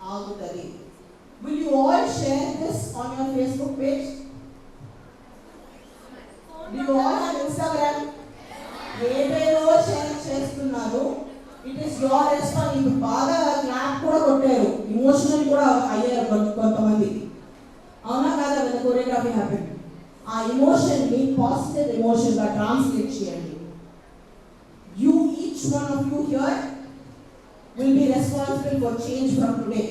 ఆగుతుంది. Will you all share this on your Facebook page? Do you all have Instagram? ఏదేదో share చేస్తున్నారు. It is your response. ఇప్పుడు బాగా clap కూడా కొట్టారు, ఇమోషనల్ కూడా అయ్యారు కొంతమంది, అవునా కాదా? With choreography happen. ఆ ఎమోషన్ ని పాజిటివ్ ఎమోషన్ గా ట్రాన్స్లేట్ చేయండి. You, each one of you here will be responsible for change from today.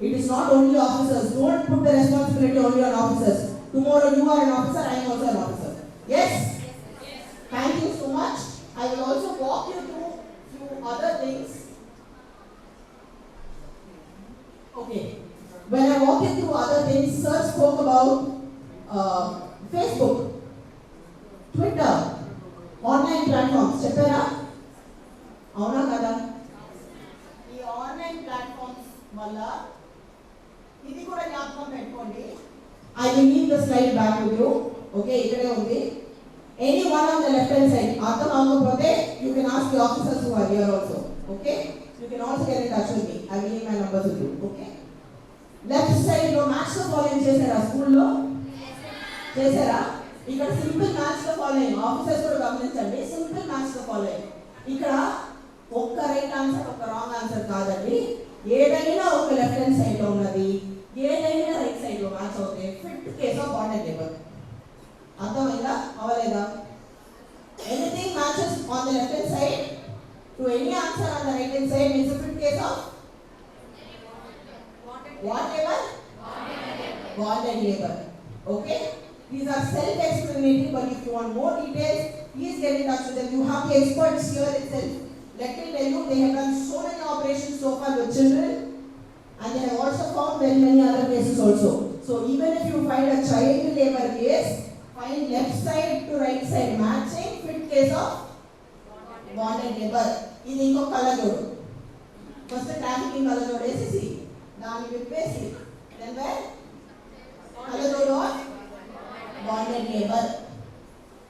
It is not only officers. Don't put the responsibility only on officers. Tomorrow you are an officer, I am also an officer. Yes? Yes. Thank you so much. I will also walk you through few other things. Okay. When I walk you through other things, sir spoke about Facebook, Twitter, online platforms. చెప్పారా? అవునా కదా? ఈ online platforms వల్ల ఇది కూడా జ్ఞాపకం పెట్టుకోండి. I will leave the slide back with you. Okay, ఇక్కడే ఉంది. Any one on the left hand side. అర్థం అవ్వకపోతే you can ask the officers who are here also. Okay? You can also get in touch with me. I will leave my numbers with you. Okay? Left side లో maths తో following చేశారా స్కూల్లో? చేశారా? ఇక్కడ simple maths తో following. Officers కూడా గమనించండి, simple maths తో ఫాలోయింగ్. ఇక్కడ ఒక్క రైట్ ఆన్సర్ ఒక్క రాంగ్ ఆన్సర్ కాదండి. ఏదైనా ఒక లెఫ్ట్ హ్యాండ్ సైడ్ లో ఉన్నది, ఏదైనా రైట్ సైడ్ లో మ్యాచ్ అవుతే fit case of bonded labour. అర్థమైందా? అవలేదా? Anything matches on the left hand side to any answer on the right hand side means fit case of what labor? Bonded labor. Okay? These are self-explanatory, but if you want more details, please get in touch with them. You have the experts here itself. Let me tell you, they have done so many operations so far with children, and they have also found very many other cases also. So even if you find a child labor case, find left side to right side matching, fit case of bonded labor. ఇది ఇంకో కళ్ళజోడు. First trafficking కళ్ళజోడు వేసేసి దాన్ని విప్పేసి then where కళ్ళజోడు bonded labor.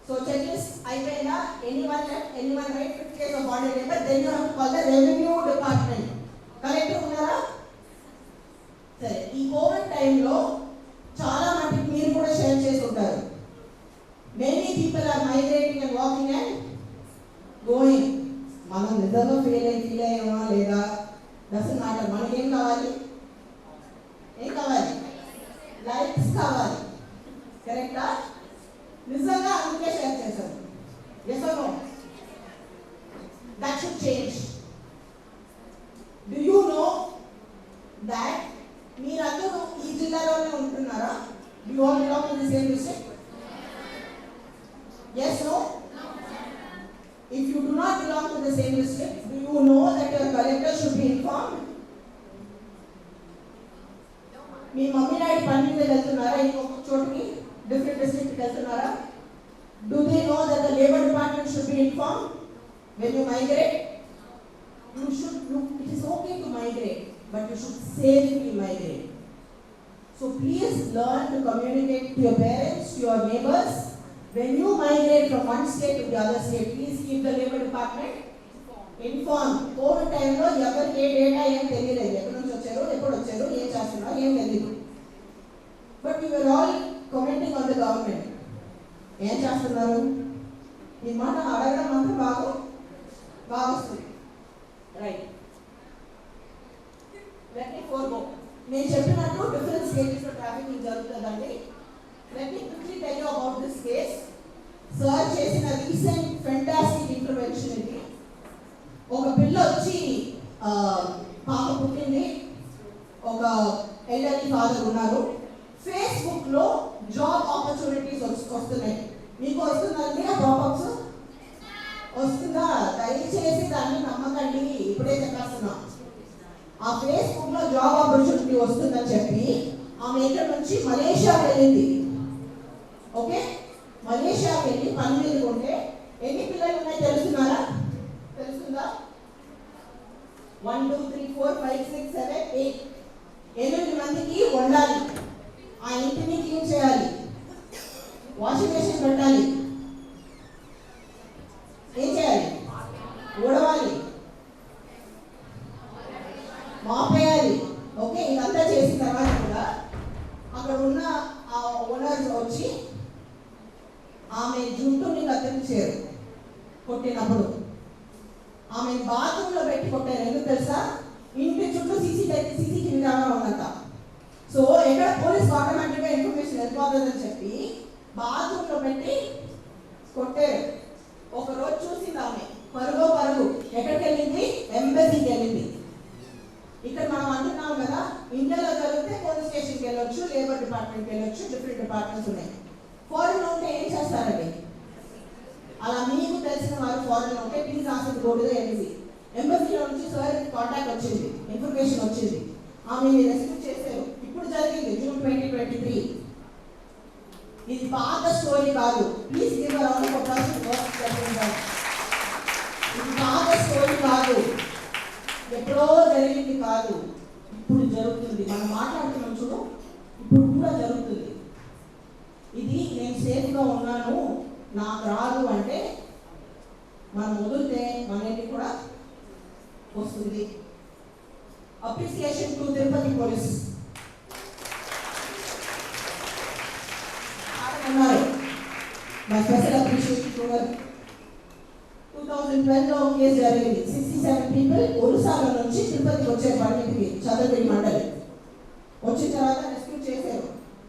So checklist అయిపోయిందా? anyone left, anyone right, fit case of bonded labor. Then you have to call the revenue department. Collector ఉన్నారా? సరే, ఈ కోవిడ్ టైంలో చాలా మటుకు మీరు కూడా షేర్ చేసి ఉంటారు. Many people are migrating and walking and going. మనం నిజంగా ఫీల్ అయ్యామా లేదా డజంట్ మ్యాటర్. మనకి ఏం కావాలి? ఏం కావాలి? లైక్స్ కావాలి. కరెక్టా? నిజంగా అందుకే షేర్ చేశారు. yes or no? That should change. Do you know that మీరందరూ ఈ జిల్లాలోనే ఉంటున్నారా? Do you all belong to the same district? Yes, no? If you do not belong to the same district, do you know that your collector should be informed? Me mummy daddy పని మీద వెళ్తున్నారా? ఇంకొక చోటుకి different డిస్ట్రిక్ట్కి వెళ్తున్నారా? Do they know that the labor department should be informed when you migrate? It is okay to migrate, but you should safely migrate. So please learn to communicate to your parents, to your neighbors. When you migrate from one state to the other state, please keep the labor department informed. COVID time లో ఎవరికి ఏ data ఏం తెలియలేదు, ఎక్కడి నుంచి వచ్చారు, ఎప్పుడు వచ్చారు, ఏం చేస్తున్నారు ఏం తెలియదు. But we were all commenting on the government. ఏం చేస్తున్నారు? ఈ మాట అడగడం మాత్రం బాగా వస్తుంది. Right, let me forgo. నేను చెప్పినట్టు డిఫరెంట్ స్టేజెస్ లో ట్రాఫికింగ్ జరుగుతుందండి. Let me quickly tell you about this case. Sir చేసిన recent fantastic intervention ఇది. ఒక పిల్ల వచ్చి పాప పుట్టింది, ఒక ఎల్డర్లీ ఫాదర్ ఉన్నారు. ఫేస్బుక్ లో జాబ్ ఆపర్చునిటీస్ వస్తున్నాయి. మీకు వస్తుందండి ఆ పాపప్స్? వస్తుందా? దయచేసి దాన్ని నమ్మకండి. ఇప్పుడే చెప్పేస్తున్నా. ఆ ఫేస్బుక్ లో జాబ్ ఆపర్చునిటీ వస్తుందని చెప్పి ఆమె ఇక్కడ నుంచి మలేషియా వెళ్ళింది. ఓకే, మలేషియా వెళ్ళి పని మీద ఉంటే ఎన్ని పిల్లలు ఉన్నాయి తెలుస్తున్నారా? తెలుస్తుందా? 1 2 3 4 5 6 7 8 8 మందికి వండాలి, ఆ ఇంటిని క్లీన్ చేయాలి, వాషింగ్ మెషిన్ పెట్టాలి, ఏం చేయాలి? ఊడవాలి, మాపేయాలి. ఓకే, ఇదంతా చేసిన తర్వాత కూడా అక్కడ ఉన్న ఆ ఓనర్స్ వచ్చి ఆమె జుట్టుని కత్తిరించారు కొట్టినప్పుడు. ఆమె బాత్రూంలో పెట్టి కొట్టారు. ఎందుకు తెలుసా? ఇంటి చుట్టూ సీసీ కెమెరా ఉందంట. సో ఎక్కడ పోలీస్ ఆటోమేటిక్గా ఇన్ఫర్మేషన్ వెళ్ళిపోతుందని చెప్పి బాత్రూంలో పెట్టి కొట్టారు. ఒకరోజు చూసింది ఆమె, పరుగు ఎక్కడికి వెళ్ళింది? ఎంబసీకి వెళ్ళింది. ఇక్కడ మనం అంటున్నాం కదా, ఇండియాలో జరిగితే పోలీస్ స్టేషన్కి వెళ్ళొచ్చు, లేబర్ డిపార్ట్మెంట్కి వెళ్ళొచ్చు, డిఫరెంట్ డిపార్ట్మెంట్స్ ఉన్నాయి. ఫారెన్ ఉంటే ఏం చేస్తారండి? అలా మీకు తెలిసిన వారు ఫారెన్ ఉంటే please ask go to the embassy. ఎంబసీలో నుంచి సార్ కాంటాక్ట్ వచ్చింది, ఇన్ఫర్మేషన్ వచ్చింది, ఆమెని రెస్క్యూ చేశారు. ఇప్పుడు జరిగింది జూన్ 2023. ఇది పాత స్టోరీ కాదు. Please give a round of applause to work చేస్తున్నారు. ఇది పాత స్టోరీ కాదు, ఎప్పుడో జరిగింది కాదు, ఇప్పుడు జరుగుతుంది. మనం మాట్లాడుతున్నాం చూడు, ఇప్పుడు కూడా జరుగుతుంది. ఇది నేను సేఫ్గా ఉన్నాను, నాకు రాదు అంటే మనం వదిలితే మన ఇంటికి కూడా వస్తుంది. అప్రిసియేషన్ టు తిరుపతి పోలీస్ అన్నారు. మై స్పెషల్ అప్రిసియేషన్ టు 2012లో కేసు జరిగింది. 67 పీపుల్ ఒరిస్సాలో నుంచి తిరుపతికి వచ్చారు పండుగకి, చంద్రగిరి మండలి. వచ్చిన తర్వాత రెస్క్యూ చేశారు.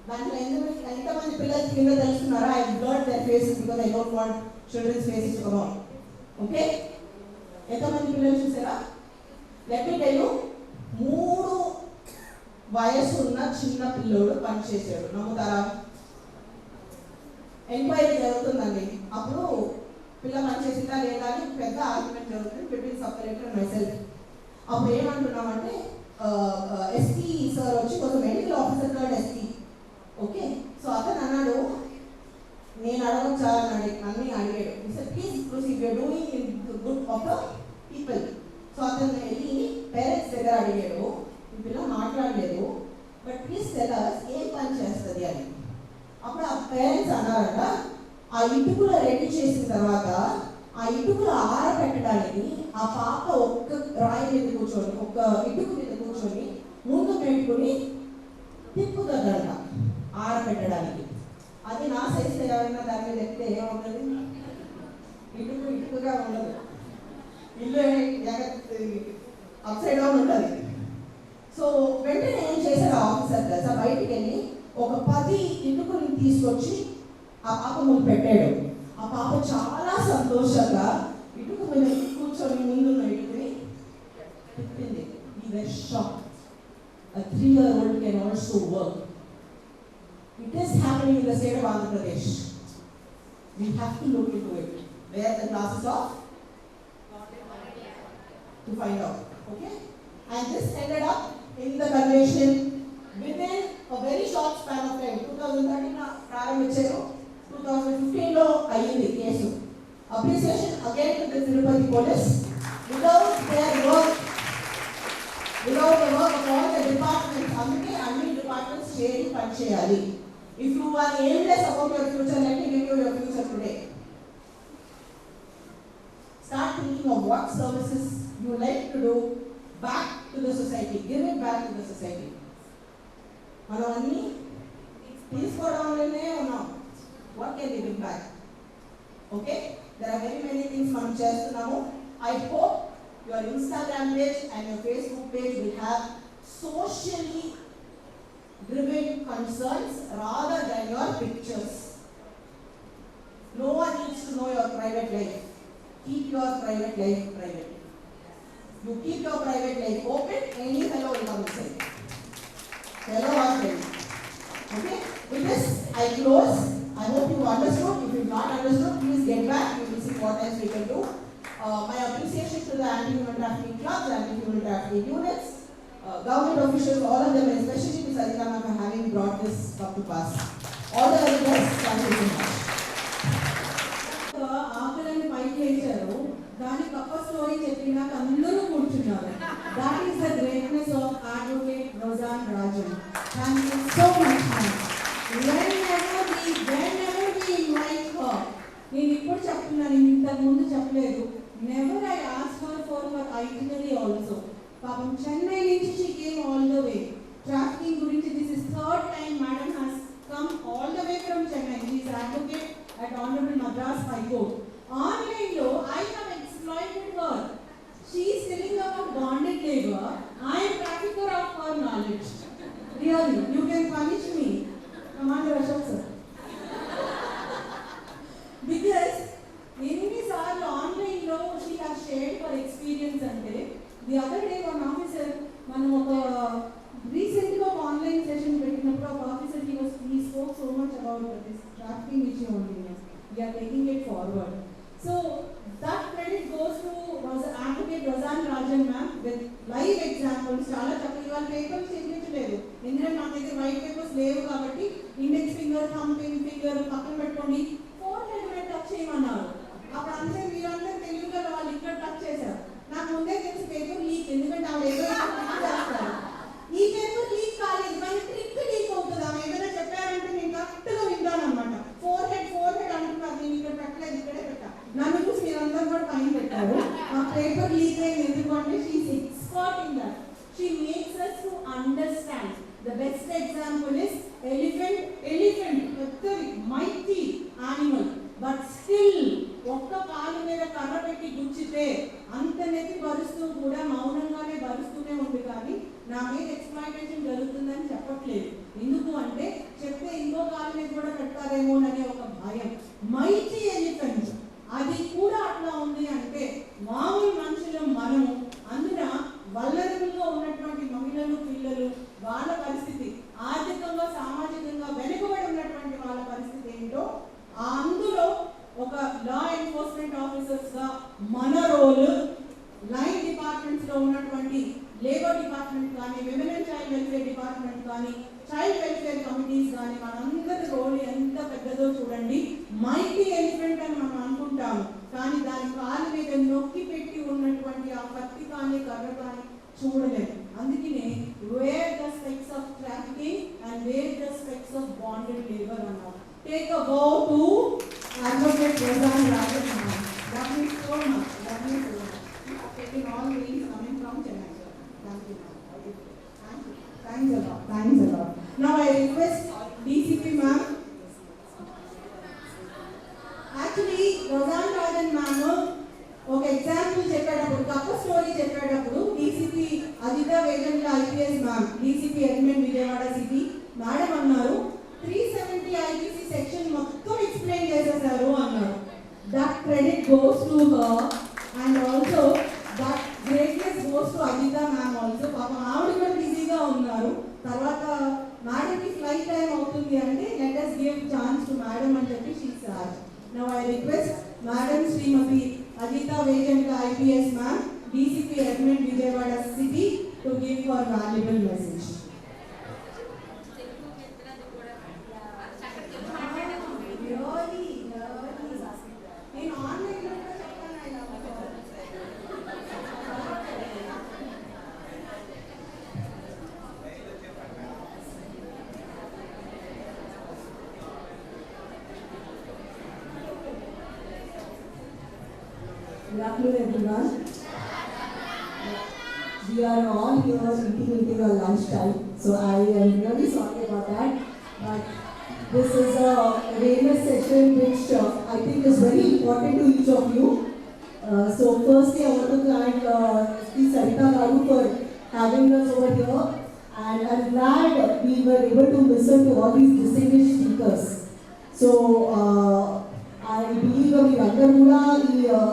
దాంట్లో ఎంతమంది పిల్లలు కింద తెలుస్తున్నారా? I blurred their faces because I don't want children's faces to come out. Okay, ఎంతమంది పిల్లలు చూసారా? లెట్ మీ టెల్ యు, 3 వయసు ఉన్న చిన్న పిల్లోడు పనిచేశాడు. నమ్ముతారా? ఎంక్వైరీ జరుగుతుందండి. అప్పుడు పిల్ల పనిచేసిందా లేదా అని పెద్ద ఆర్గ్యుమెంట్ జరుగుతుంది between sub collector and myself. అప్పుడు ఏమంటున్నామంటే ఎస్పీ సార్ వచ్చి కొంచెం medical officer third SP. Okay, so అతను అన్నాడు, నేను అడగచ్చా అని అన్నీ అడిగాడు. Please proceed, you're doing in good of the people. So అతను వెళ్ళి పేరెంట్స్ దగ్గర అడిగాడు, ఈ పిల్ల మాట్లాడలేదు, బట్ ప్లీజ్ టెల్ us ఏం పని చేస్తుంది అని. అప్పుడు ఆ పేరెంట్స్ అన్నారట, ఆ ఇటుకులు రెడీ చేసిన తర్వాత ఆ ఇటుకులు ఆరబెట్టడానికి ఆ పాప ఒక్క రాయి మీద కూర్చొని, ఒక్క ఇటుకు మీద కూర్చొని ముందు పెట్టుకుని తిప్పుతుందంట ఆరబెట్టడానికి. అది నా సైజ్ ఎవరైనా దాని మీద ఎక్కితే ఏముంటుంది? ఇటుకుగా ఉండదు, ఇల్లు అప్సైడ్ డౌన్ ఉంటుంది. సో వెంటనే ఏం చేశారు ఆఫీసర్ తెలుసా? బయటికి వెళ్ళి ఒక 10 ఇటుకుని తీసుకొచ్చి ఆ పాప ముందు పెట్టాడు. ఆ పాప చాలా సంతోషంగా ఇటుకు మీద కూర్చొని ముందున్న ఇటుకుని తిప్పింది. ఈ very shock. A 3-year-old can also work. It is happening in the state of Andhra Pradesh. We have to look into it. Where the classes of? To find out. Okay? And this ended up in the convention within a very short span of time. 2013 ప్రారంభించారు, 2015లో అయ్యింది case. Appreciation again to the Tirupati police. Without their work, without the work of all the departments, అందుకే అన్ని departments చేరి పని చేయాలి. If you are aimless about your future, let me give you your future today. Start thinking of what services you like to do back to the society. Give it back to the society. మనం అన్ని తీసుకోవడంలోనే ఉన్నాం. What can we give back? Okay? There are very many things మనం చేస్తున్నాము. I hope your Instagram page and your Facebook page will have socially driven concerns rather than your pictures. No one needs to know your private life. Keep your private life private. You keep your private life open, any fellow will come inside. Hello or friend. Okay? With this, I close. I hope you understood. If you have not understood, please get back. You will see what else we can do. My appreciation to the anti-human trafficking clubs, anti-human trafficking units, government officials, all of them, especially to Sarita ma'am for having brought this up to pass. All the very best. Thank you so much. ఆకలిని పైకి వేశారు, దాని కప్ప story చెప్పినాక అందరూ కూర్చున్నారు. That is the greatness of Advocate Rozan Rajan. Thank you so much, ma'am. Whenever we invite her, నేను ఇప్పుడు చెప్తున్నాను, ఇంతకు ముందు చెప్పలేదు. Never I ask her for her itinerary also. పాపం చెన్నై నుంచి she came all the way. Trafficking గురించి this is third time madam has come all the way from Chennai. She is advocate at Honorable Madras High Court. Online lo I have exploited her. She is telling about bonded labor. I am trafficker of her knowledge. Really, you can punish me, Commander Ashok sir. Because ఎన్నిసార్లు online లో she has shared her experience అంటే the other day one officer మనం ఒక recent గా online session పెట్టినప్పుడు ఒక officer he spoke so much about this trafficking issue only. We are taking it forward. So that credit goes to Advocate Rozan Rajan ma'am with live examples. చాలా చక్కగా ఇవాళ papers చేయించలేదు, ఎందుకంటే నా దగ్గర white papers లేవు కాబట్టి ఇండెక్స్ ఫింగర్, థంబ్ ఫింగర్ పక్కన పెట్టుకోండి, ఫోర్ హెడ్ టచ్ చేయమన్నారు. అప్పుడు అంతే మీరందరూ తెలుగులో వాళ్ళు ఇక్కడ టచ్ చేశారు. నాకు ముందే తెలిసి పేపర్ లీక్, ఎందుకంటే ఆవిడ ఏదో చేస్తారు. ఈ పేపర్ లీక్ కాలేదు, కానీ ట్రిక్ లీక్ అవుతుంది. ఆమె ఏదైనా చెప్పారంటే నేను కరెక్ట్గా వింటాను అనమాట. ఫోర్ హెడ్ అంటున్నారు, నేను ఇక్కడ పెట్టలేదు, ఇక్కడే పెట్టా. నన్ను చూసి మీరందరూ కూడా పైన పెట్టారు. ఆ పేపర్ లీక్ అయింది ఎందుకంటే she is expert in that. She makes us to understand. The best example is elephant, పెద్దది mighty animal, but still ఒక్క కాలు మీద కర్ర పెట్టి గుచ్చితే అంత నెత్తి భరుస్తూ కూడా మౌనంగానే భరుస్తూనే ఉంది, కానీ నా మీద ఎక్స్ప్లాయిటేషన్ జరుగుతుందని చెప్పట్లేదు. ఎందుకు అంటే చెప్తే ఇంకో కాలు మీద కూడా పెడతారేమోననే ఒక భయం. మైటీ ఎలిఫెంట్ అది కూడా అట్లా ఉంది అంటే మామూలు మనుషులు మనము, అందున వల్నరబుల్గా ఉన్నటువంటి మహిళలు, పిల్లలు, వాళ్ళ పరిస్థితి, ఆర్థికంగా సామాజికంగా వెనుకబడి ఉన్నటువంటి వాళ్ళ పరిస్థితి ఏంటో, అందులో ఒక లా ఎన్ఫోర్స్మెంట్ ఆఫీసర్స్ గా మన రోల్, లైన్ డిపార్ట్మెంట్స్ లో ఉన్నటువంటి లేబర్ డిపార్ట్మెంట్ కానీ, women and child welfare department కానీ, చైల్డ్ వెల్ఫేర్ కమిటీస్ కానీ, మనందరి రోల్ ఎంత పెద్దదో చూడండి. మైటీ ఎలిఫెంట్ అని మనం అనుకుంటాము, కానీ దాని కాలు మీద నొక్కి పెట్టి ఉన్నటువంటి ఆ కత్తి కానీ కర్ర కానీ చూడలేదు. అందుకనే wear the specs of trafficking and wear the specs of bonded labour అన్నారు. Take a bow to Advocate Rozan Rajan ma'am. That means so much. That means so much. You are taking all these coming from Chennai, sir. Thank you, ma'am. Thank you. Thanks a lot. Thanks a lot. Now I request DCP ma'am. Actually, Rozan Rajan ma'am ఒక example చెప్పేటప్పుడు, కప్ప story చెప్పేటప్పుడు DCP Ajitha Vejendla IPS ma'am, DCP admin Vijayawada city madam అన్నారు 370 IPC section మొత్తం explain చేసేసారు అన్నారు. That credit goes to her and also that greatness goes to Ajitha ma'am also. పాపం ఆవిడ కూడా బిజీగా ఉన్నారు. తర్వాత మేడంకి ఫ్లైట్ టైం అవుతుంది అంటే let us give chance to madam అని చెప్పి she sir. Now I request madam Shrimati Ajitha Vejendla IPS ma'am, DCP admin Vijayawada city to give for valuable message. Good afternoon, everyone. We are all here eating our lunchtime, so I am really sorry about that. But this is a awareness session which I think is very important to each of you. So firstly, I want to thank Sarita Garu for having us over here, and I'm glad we were able to listen to all these distinguished speakers. So I believe we are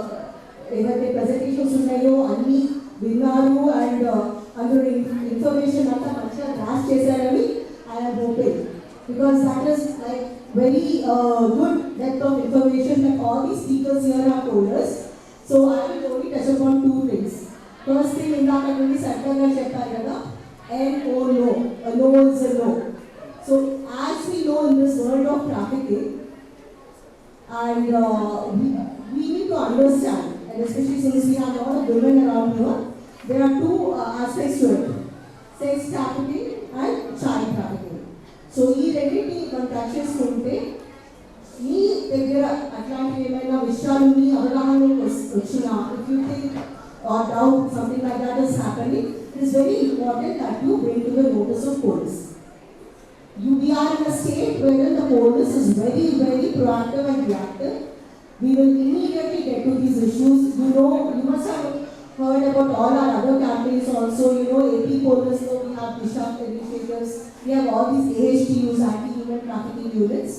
ఏవైతే presentations ఉన్నాయో అన్నీ విన్నారు and అందులో information అంతా మంచిగా gross చేశారని I'm hoping, because that is like very good depth of information that all the speakers here have told. ఇందాక నుండి సర్కార్ గారు చెప్పారు కదా, NO, no, no is a no. So as we know in this world of trafficking, and we need to understand, and especially since we have a lot of women around here, there are two aspects to it: sex trafficking and child trafficking. So ఈ రెండింటిని మనం touch చేసుకుంటే మీ దగ్గర అట్లాంటి ఏమైనా విషయాలు మీ అవగాహనకు వచ్చినా, if you think or doubt something like that is happening, it is very important that you bring to the notice of police. We are in a state where the police is very, very proactive and reactive. We will immediately get to these issues. You know, you must have heard about all our other campaigns also. You know, AP police, so we have Disha initiatives. We have all these AHTUs, anti-human trafficking units.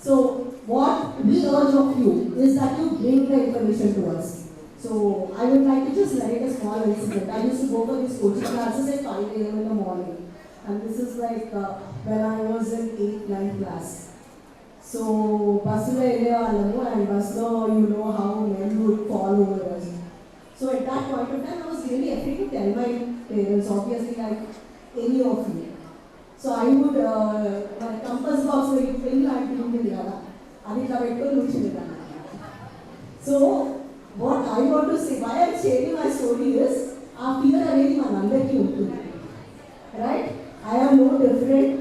So what we urge of you is that you bring the information to us. So I would like to just narrate a small incident. I used to go for these coaching classes at 5 a.m. in the morning. And this is like when I was in 8th, 9th class. So buslo ellevallamu, and buslo you know how men would fall over us. So at that point of time I was really afraid to tell my parents, obviously like any of you. So I would my compass box very pen లాంటిది ఉంటుంది కదా, అది ఇట్లా పెట్టుకొని కూర్చునేదాన్ని. So what I want to say, why I'm sharing my story is, ఆ fear అనేది మనందరికీ ఉంటుంది, right? I am no different.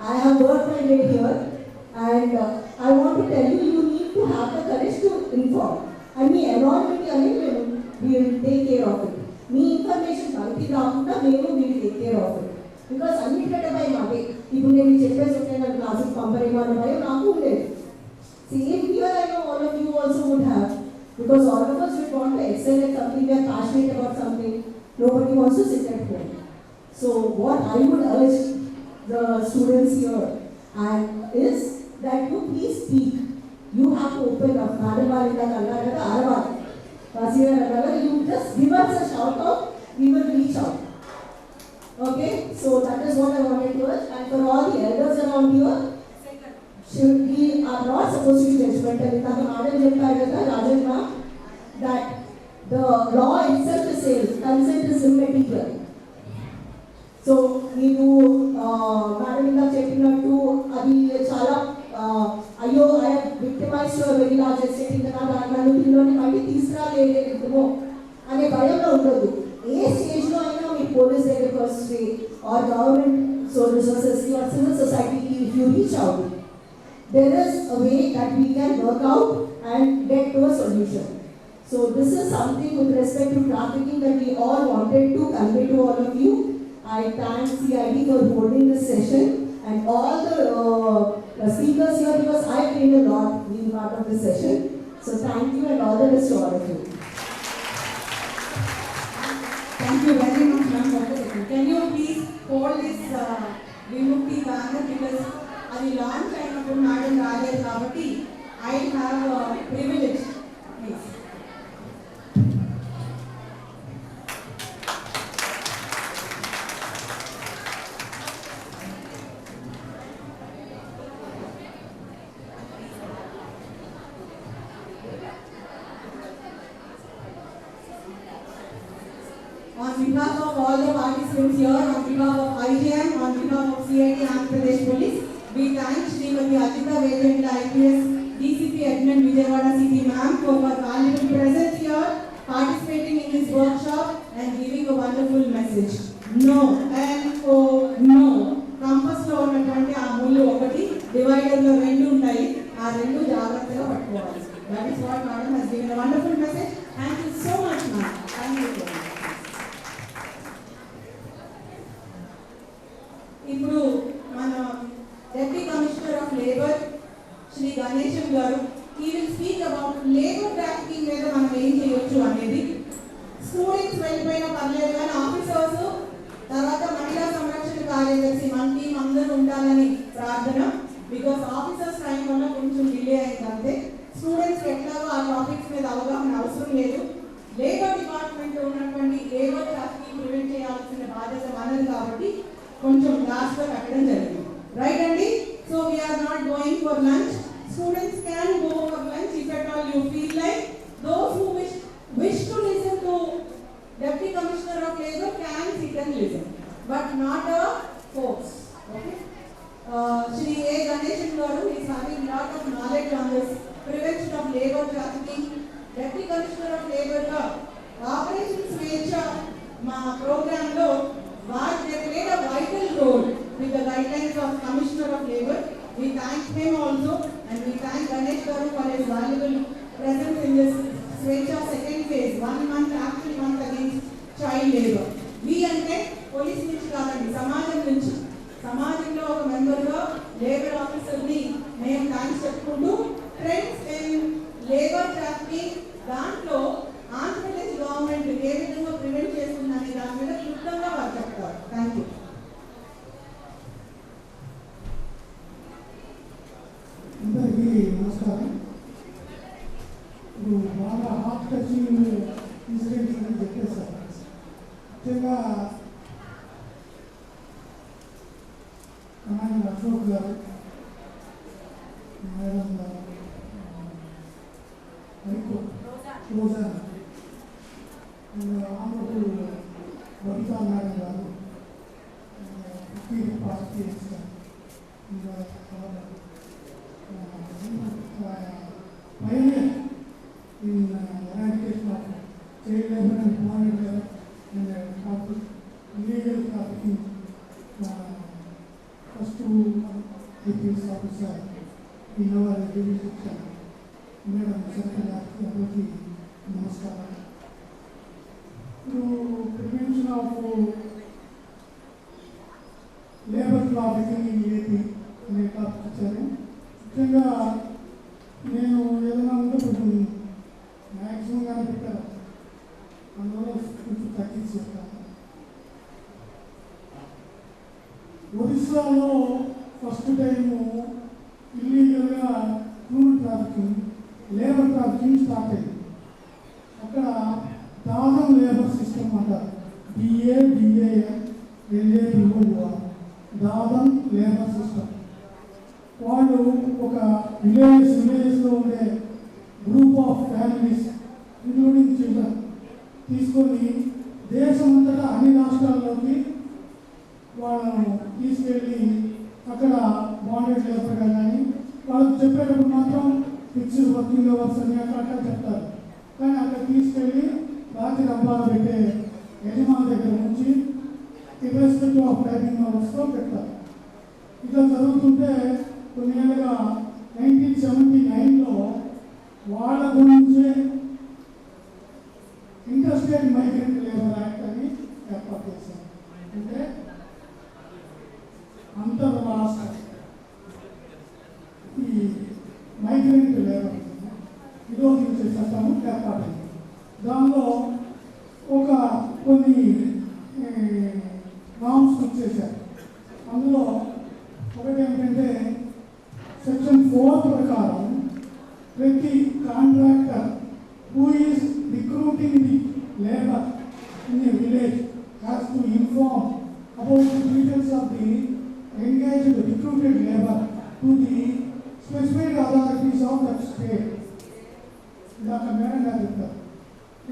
I have worked my way here, and I want to tell you, you need to have the courage to inform. And me environment అనేది we will take care of it. Me information బయటికి రాకుండా మేము will take care of it. Because అన్నిటికంటే భయం అదే, ఇప్పుడు నేను చెప్పేసి ఉంటే నా క్లాసుకి పంపరేమో అనే భయం నాకు ఉండేది. Same here, I know all of you also would have. Because all of us would want to excel at something, we are passionate about something. Nobody wants to sit at home. So what I would urge the students here and is that you please speak. You have to open up. Madam Valida Kallara Arava, Vasira Ragala, you just give us a shout out, we will reach out. Okay, so that is what I wanted to urge. And for all the elders around here, we are not supposed to be judgmental. Madam Jempagata, Rajan ma'am, that the law itself is saying consent is immaterial. So మీరు madam ఇంకా చెప్పినట్టు అది చాలా అయ్యో I victimise very large estate ఇంకా నన్ను దీనిలోని మళ్ళీ తీసుకురాలేదేమో అనే భయంలో ఉండదు. ఏ స్టేజ్లో అయినా మీ పోలీస్ దగ్గరికి వస్తే ఆర్ గవర్నమెంట్ రిసోర్సెస్కి ఆర్ సివిల్ సొసైటీకి if you reach out, there is a way that we can work out and get to a solution. So this is something with respect to trafficking that we all wanted to convey to all of you. I thank CID for holding this session and all the speakers here, because I gained a lot being part of this session. So thank you and all the best to all of you. Thank you very much, ma'am. Can you please hold this Vimukti banner, because అది launch అయినప్పుడు madam రాలేదు కాబట్టి I have privilege. Please. On behalf of all the participants here, on behalf of IJM, on behalf of CID Andhra Pradesh Police, we thank Srimati Ajita Vedanta IPS, DCP Admin Vijayawada City Ma'am for her valuable presence here, participating in this workshop and giving a wonderful message. No, no. Compass లో ఉన్నటువంటి ఆ ముళ్ళు ఒకటి, divider లో రెండు ఉంటాయి, ఆ రెండు జాగ్రత్తగా పట్టుకోవాలి. That is what Madam has given a wonderful message. Thank you so much, ma'am. Thank you so much. ఇప్పుడు మన Deputy Commissioner of Labour Shri గణేశం గారు, he will speak about labor trafficking మీద మనం ఏం చేయొచ్చు అనేది. స్టూడెంట్స్ వెళ్ళిపోయినా పర్లేదు కానీ ఆఫీసర్స్, తర్వాత మహిళా సంరక్షణ కార్యదర్శి, మన టీం అందరూ ఉండాలని ప్రార్థన. బికాస్ ఆఫీసర్స్ టైం వల్ల కొంచెం డిలే అయింది అంతే. స్టూడెంట్స్కి ఎట్లాగో ఆ టాపిక్స్ మీద అవగాహన అవసరం లేదు. లేబర్ డిపార్ట్మెంట్లో ఉన్నటువంటి లేబర్ ట్రాఫికింగ్ ప్రివెంట్ చేయాల్సిన బాధ్యత మనది కాబట్టి కొంచెం లాస్ట్లో పెట్టడం జరిగింది. రైట్ అండి? So we are not going for lunch. Students can go for lunch if at all you feel like. Those who wish to listen to Deputy Commissioner of Labour can listen, but not a force. Okay. Shri A. Ganeshan Garu is having lot of knowledge on this prevention of labor trafficking. Deputy Commissioner of Labor ka Operation Swecha ma program lo they played a vital role with the guidelines of Commissioner of Labor. We thank him also, and we thank Ganesh Garu for his valuable presence in this Swecha second phase, 1 month action month against child labor. We ante police nunchi kaadandi, samajam nunchi, సమాజంలో ఒక మెంబర్గా labour ఆఫీసర్ని మేము thanks చెప్పుకుంటూ trends in labour trafficking దాంట్లో Andhra Pradesh government ఏ విధంగా prevent చేస్తుందనే దాని మీద క్లుప్తంగా వారు చెప్తారు. Thank you. అందరికీ నమస్కారం. ఇప్పుడు బాగా హార్ట్ టచింగ్ ఇన్సిడెంట్స్ అని చెప్పేశారు. ముఖ్యంగా కమాండర్ అశోక్ గారు, మేడం గారు, రోజా, ఆంధ్రప్రదేశ్ బబితా మేడం గారు, పార్టీ ఇంకా pioneer in eradication of child labor and bonded labor and illegal trafficking. First two IPS officer in our division, Madam Secretary, అందరికీ నమస్కారం. Prevention of labor trafficking in AP అనే topic ఇచ్చారు. ముఖ్యంగా నేను ఏదైనా ఉంటే కొంచెం మ్యాక్సిమంగానే పెట్టాను, అందువల్ల కొంచెం తగ్గించి చెప్తాను. ఒరిస్సాలో ఫస్ట్ టైము ఇల్లీగల్గా human trafficking, labour trafficking start అయింది. అక్కడ దాదం లేబర్ సిస్టమ్ అంటారు, DADALABOR, దాదం లేబర్ సిస్టమ్. వాళ్ళు ఒక విలేజ్లో ఉండే group of families including children తీసుకొని దేశం అంతటా అన్ని రాష్ట్రాల్లోకి వాళ్ళను తీసుకెళ్ళి అక్కడ బాండెడ్ లేబర్గా కానీ వాళ్ళకి చెప్పేటప్పుడు మాత్రం ఫిక్స్డ్ వర్కింగ్ అవర్స్ అని అక్కడ చెప్తారు. కానీ అక్కడ తీసుకెళ్ళి రాత్రి రంపాలు పెట్టే యజమాని దగ్గర నుంచి ఇర్రెస్పెక్టివ్ ఆఫ్ టైమింగ్ అవర్స్తో పెడతారు. ఇట్లా జరుగుతుంటే కొన్ని ఏళ్ళుగా 1979లో వాళ్ళ గురించే ఇంటర్స్టేట్ మైగ్రెంట్ లేబర్ యాక్ట్ అని ఏర్పాటు చేశారు. అంటే అంతర్రాష్ట్ర ఈ మైగ్రెంట్ లేబర్ నిరోధించే చట్టము ఏర్పాటైంది. దానిలో ఒక కొన్ని నామ్స్ ఇచ్చేశారు. అందులో ఒకటి ఏంటంటే సెక్షన్ 4 ప్రకారం ప్రతి contractor who is recruiting the labour in a village has to inform about the details of the engaged recruited labour to the specified authorities of that state. ఇందాక మేడం గారు చెప్తారు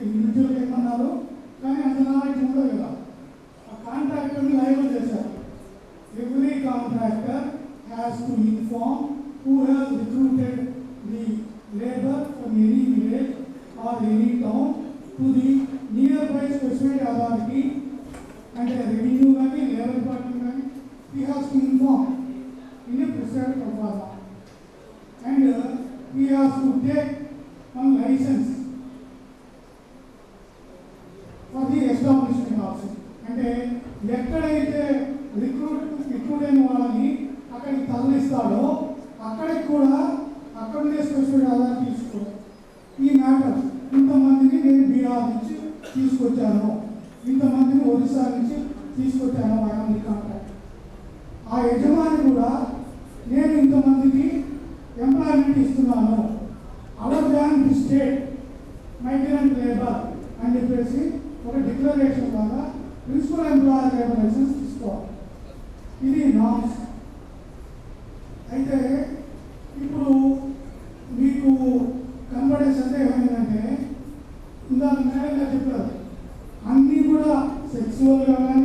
ఇండివిజువల్గా ఏమన్నారు, కానీ అంత నాలెడ్జ్ ఉండదు కదా. ఆ కాంట్రాక్టర్ని లైబుల్ చేశారు. Every contractor has to inform who has recruited the labor from any village or any town to the nearby specified authority and a revenue and labor department. He has to inform in a prescribed format, and he has to take one license for the establishment also. అంటే ఎక్కడైతే recruit అయిన వాళ్ళని అక్కడికి తరలిస్తాడో అక్కడికి కూడా అక్కడనే specific Aadhaar తీసుకో. ఈ మ్యాటర్ ఇంతమందిని నేను బీహార్ నుంచి తీసుకొచ్చాను, ఇంతమందిని ఒరిస్సా నుంచి తీసుకొచ్చాను ఆయన కాంట్రాక్ట్. ఆ యజమాని కూడా నేను ఇంతమందికి ఎంప్లాయ్మెంట్ ఇస్తున్నాను, our than the state migrant labour అని చెప్పేసి ఒక డిక్లరేషన్ ద్వారా ప్రిన్సిపల్ ఎంప్లాయర్ లేబర్ లైసెన్స్ తీసుకోవాలి. ఇది నామ్స్. అయితే ఇప్పుడు మీకు కనబడే సందేహం ఏంటంటే ఇందాక మేడంగా చెప్పారు, అన్నీ కూడా సెక్సువల్గా కానీ